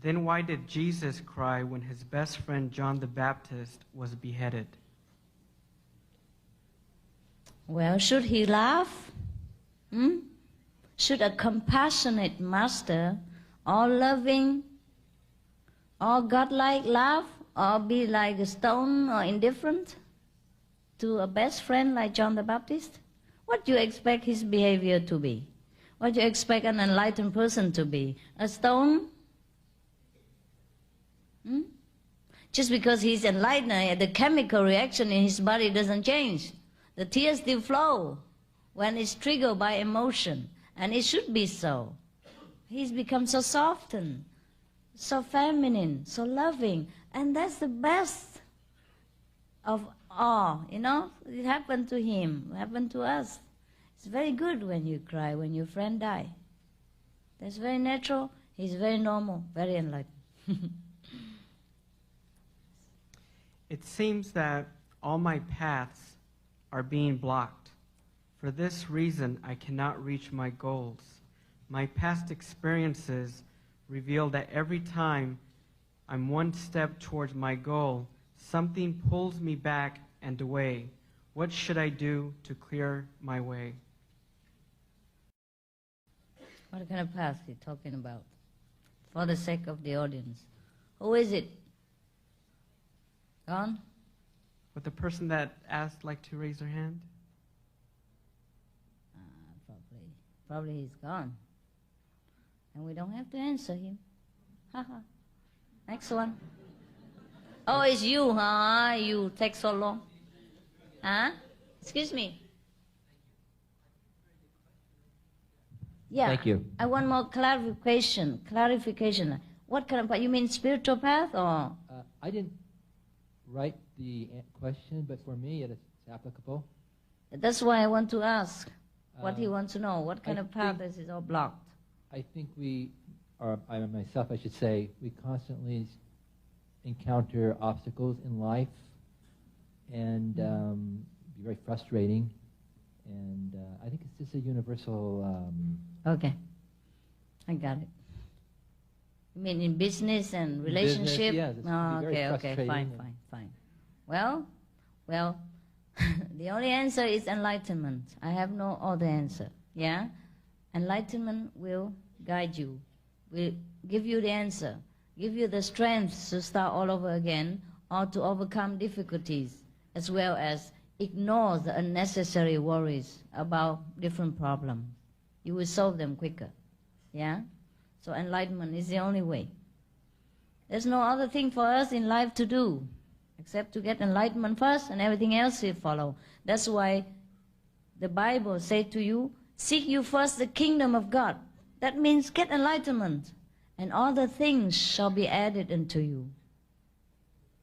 then why did Jesus cry when his best friend John the Baptist was beheaded? Well, should he laugh? Should a compassionate master, all loving, all godlike laugh, or be like a stone or indifferent to a best friend like John the Baptist? What do you expect his behavior to be? What do you expect an enlightened person to be? A stone? Just because he's enlightened, the chemical reaction in his body doesn't change. The tears still flow when it's triggered by emotion, and it should be so. He's become so softened, so feminine, so loving, and that's the best of all, It happened to him, it happened to us. It's very good when you cry, when your friend dies. That's very natural, he's very normal, very enlightened. It seems that all my paths are being blocked. For this reason, I cannot reach my goals. My past experiences reveal that every time I'm one step towards my goal, something pulls me back and away. What should I do to clear my way? What kind of path are you talking about? For the sake of the audience. Who is it? Gone? Would the person that asked like to raise their hand? Probably he's gone. And we don't have to answer him. Haha. Next one. Oh, it's you, huh? You take so long. Huh? Excuse me. Yeah. Thank you. I want more clarification. What kind of path? You mean spiritual path or? I didn't write the question, but for me it's applicable. That's why I want to ask what he wants to know. What kind I of path think- is all blocked? I think I myself, I should say, we constantly encounter obstacles in life, and be very frustrating. And I think it's just a universal. Okay, I got it. You mean in business and relationship? yeah, this Oh, can be very okay, frustrating fine. Well, the only answer is enlightenment. I have no other answer. Yeah, enlightenment will guide you, will give you the answer, give you the strength to start all over again, or to overcome difficulties, as well as ignore the unnecessary worries about different problems. You will solve them quicker. Yeah? So enlightenment is the only way. There's no other thing for us in life to do except to get enlightenment first, and everything else will follow. That's why the Bible says to you, seek you first the kingdom of God. That means get enlightenment, and all the things shall be added unto you.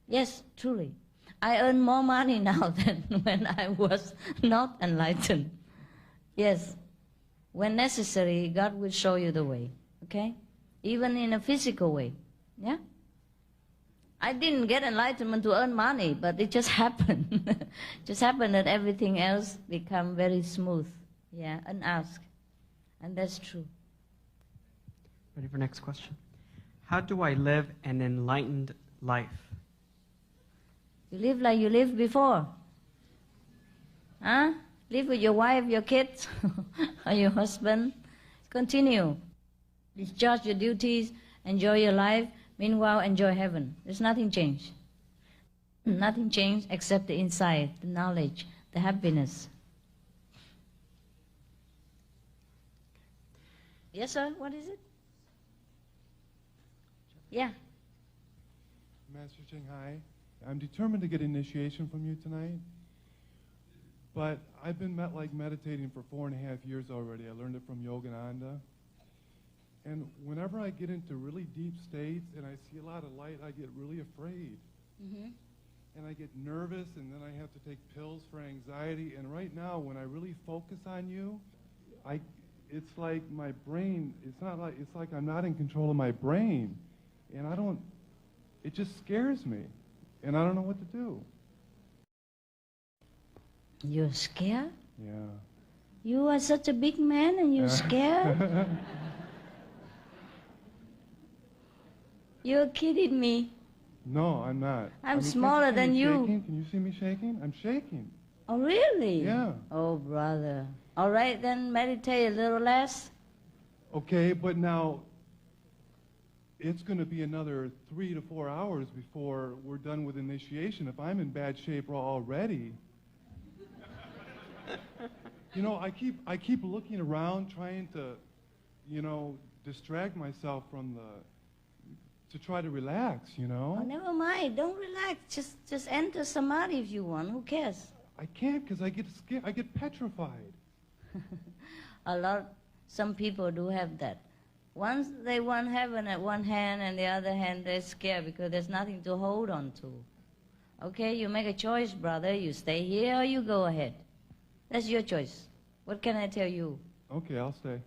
Yes, truly. I earn more money now than when I was not enlightened. Yes. When necessary, God will show you the way. Okay? Even in a physical way. Yeah? I didn't get enlightenment to earn money, but it just happened. Just happened that everything else become very smooth. Yeah, unasked. And that's true. Ready for next question? How do I live an enlightened life? You live like you lived before. Huh? Live with your wife, your kids, or your husband. Continue. Discharge your duties, enjoy your life. Meanwhile, enjoy heaven. There's nothing changed. Nothing changed except the inside, the knowledge, the happiness. Yes, sir? What is it? Yeah. Master Ching Hai, I'm determined to get initiation from you tonight. But I've been meditating for 4.5 years already. I learned it from Yogananda. And whenever I get into really deep states and I see a lot of light, I get really afraid. Mm-hmm. And I get nervous, and then I have to take pills for anxiety. And right now, when I really focus on you, it's like my brain, it's like I'm not in control of my brain. And it just scares me. And I don't know what to do. You're scared? Yeah. You are such a big man and you're scared? You're kidding me. No, I'm not. I'm smaller than you. Shaking? Can you see me shaking? I'm shaking. Oh, really? Yeah. Oh, brother. All right, then meditate a little less. Okay, but now it's going to be another 3 to 4 hours before we're done with initiation. If I'm in bad shape already, you know, I keep looking around trying to, you know, distract myself from to try to relax, you know? Oh, never mind. Don't relax. Just enter samadhi if you want. Who cares? I can't because I get scared. I get petrified. Some people do have that. Once they want heaven at one hand and the other hand they're scared because there's nothing to hold on to. Okay, you make a choice, brother. You stay here or you go ahead. That's your choice. What can I tell you? Okay, I'll stay.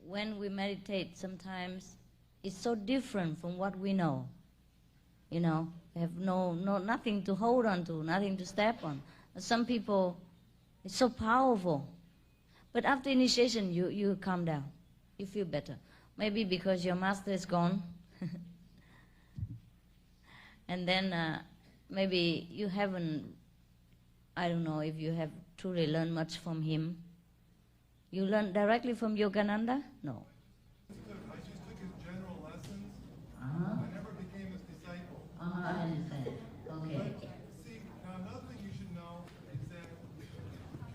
When we meditate, sometimes it's so different from what we know. You know, we have nothing to hold on to, nothing to step on. Some people, it's so powerful. But after initiation, you calm down. You feel better. Maybe because your master is gone. And then maybe you haven't, I don't know if you have truly learned much from him. You learned directly from Yogananda? No. I just took his general lessons. Uh-huh. I never became his disciple. I understand. Okay. See, now another thing you should know is that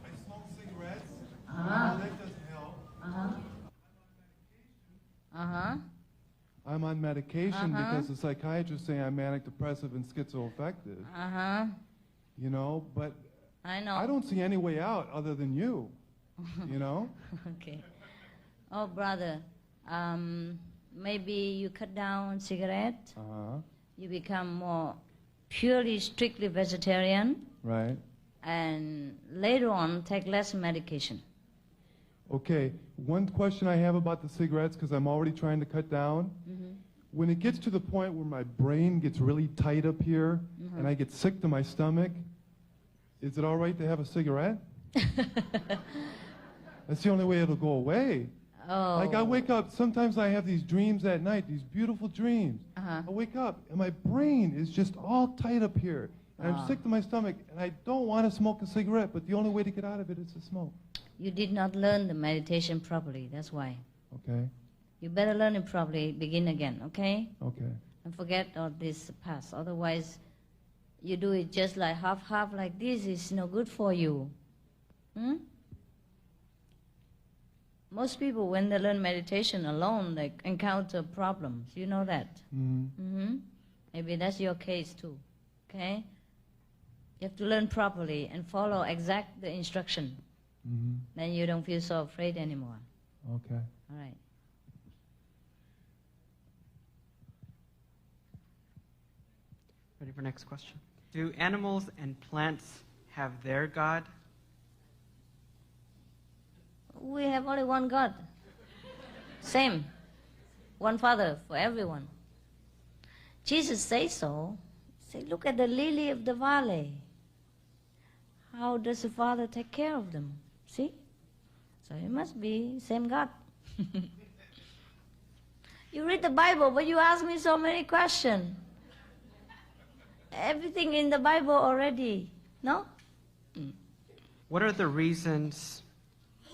I smoke cigarettes. Uh-huh. That doesn't help. Uh-huh. Uh-huh. I'm on medication Uh-huh. because the psychiatrists say I'm manic depressive and schizoaffective. Uh-huh. You know, but I know. I don't see any way out other than you. You know? Okay. Oh, brother, maybe you cut down on cigarette. Uh-huh. You become more purely, strictly vegetarian. Right. And later on, take less medication. Okay, one question I have about the cigarettes, because I'm already trying to cut down. Mm-hmm. When it gets to the point where my brain gets really tight up here Mm-hmm. and I get sick to my stomach, is it all right to have a cigarette? That's the only way it'll go away. Oh. Like I wake up, sometimes I have these dreams at night, these beautiful dreams. Uh-huh. I wake up and my brain is just all tight up here. And I'm sick to my stomach and I don't want to smoke a cigarette, but the only way to get out of it is to smoke. You did not learn the meditation properly, that's why. Okay, You better learn it properly, begin again, okay? okay. And forget all this past. Otherwise, you do it just like half-half like this is no good for you. Hmm? Most people, when they learn meditation alone, they encounter problems. You know that? Mm-hmm. Mm-hmm. Maybe that's your case too, okay? You have to learn properly and follow exact the instruction. Mm-hmm. Then you don't feel so afraid anymore. Okay. All right. Ready for next question? Do animals and plants have their God? We have only one God. Same. One Father for everyone. Jesus says so. Say, look at the lily of the valley. How does the Father take care of them? See? So it must be same God. You read the Bible, but you ask me so many questions. Everything in the Bible already, no? What are the reasons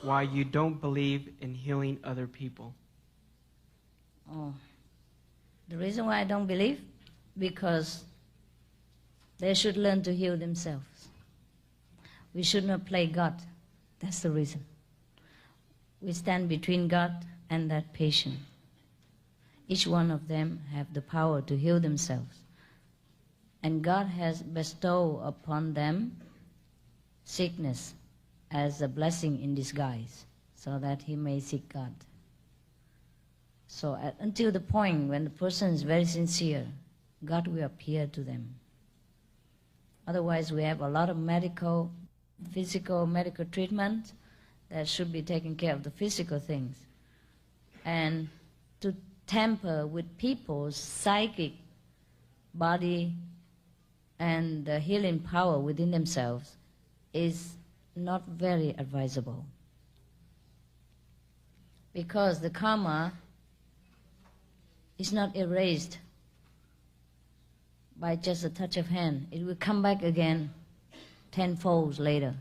why you don't believe in healing other people? Oh, the reason why I don't believe? Because they should learn to heal themselves. We should not play God. That's the reason. we stand between God and that patient. Each one of them have the power to heal themselves. And God has bestowed upon them sickness as a blessing in disguise, so that he may seek God. So until the point when the person is very sincere, God will appear to them. Otherwise, we have a lot of physical medical treatment that should be taking care of the physical things. And to tamper with people's psychic body and the healing power within themselves is not very advisable. Because the karma is not erased by just a touch of hand. It will come back again tenfold later.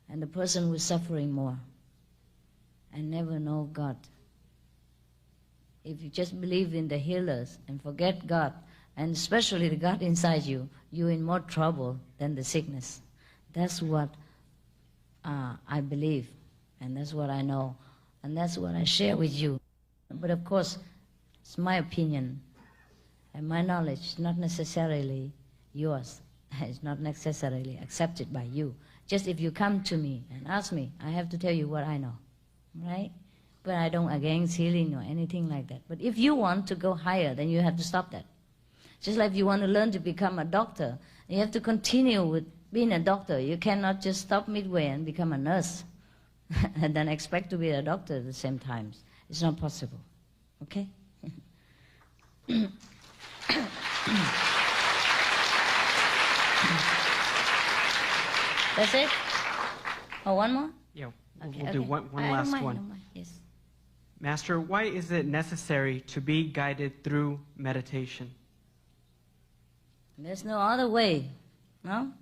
And the person will suffering more and never know God. If you just believe in the healers and forget God, and especially the God inside you, you're in more trouble than the sickness. That's what I believe, and that's what I know, and that's what I share with you. But of course, it's my opinion, and my knowledge is not necessarily yours. It's not necessarily accepted by you. Just if you come to me and ask me, I have to tell you what I know, right? But I don't against healing or anything like that. But if you want to go higher, then you have to stop that. Just like you want to learn to become a doctor, you have to continue with being a doctor. You cannot just stop midway and become a nurse and then expect to be a doctor at the same time. It's not possible. Okay? That's it? Oh, one more? Yeah, Okay, we'll do one last one. Don't mind. Yes. Master, why is it necessary to be guided through meditation? There's no other way, no?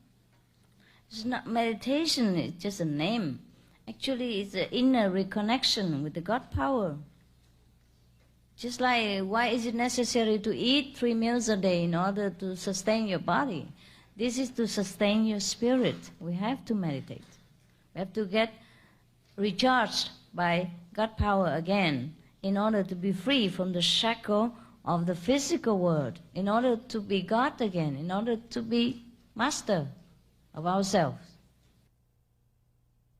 It's not meditation, it's just a name. Actually, it's an inner reconnection with the God power. Just like, why is it necessary to eat 3 meals a day in order to sustain your body? This is to sustain your spirit. We have to meditate. We have to get recharged by God power again in order to be free from the shackle of the physical world, in order to be God again, in order to be master of ourselves.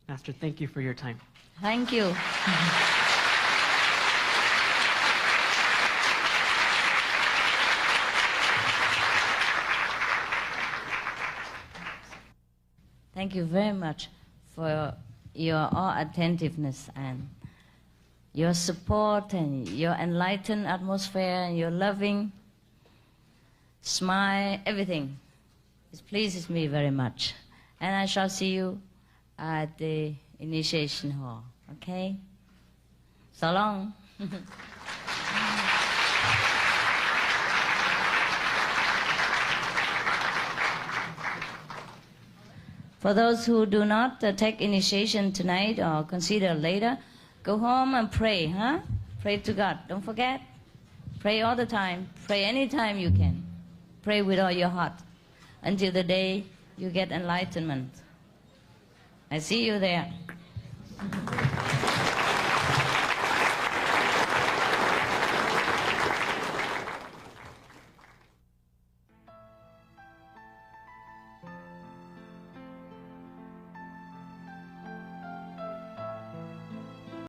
Master, thank you for your time. Thank you. Thank you very much for your all attentiveness and your support and your enlightened atmosphere and your loving smile, everything. It pleases me very much. And I shall see you at the initiation hall, okay? So long. For those who do not take initiation tonight or consider later, go home and pray, huh? Pray to God. Don't forget. Pray all the time. Pray anytime you can. Pray with all your heart until the day you get enlightenment. I see you there.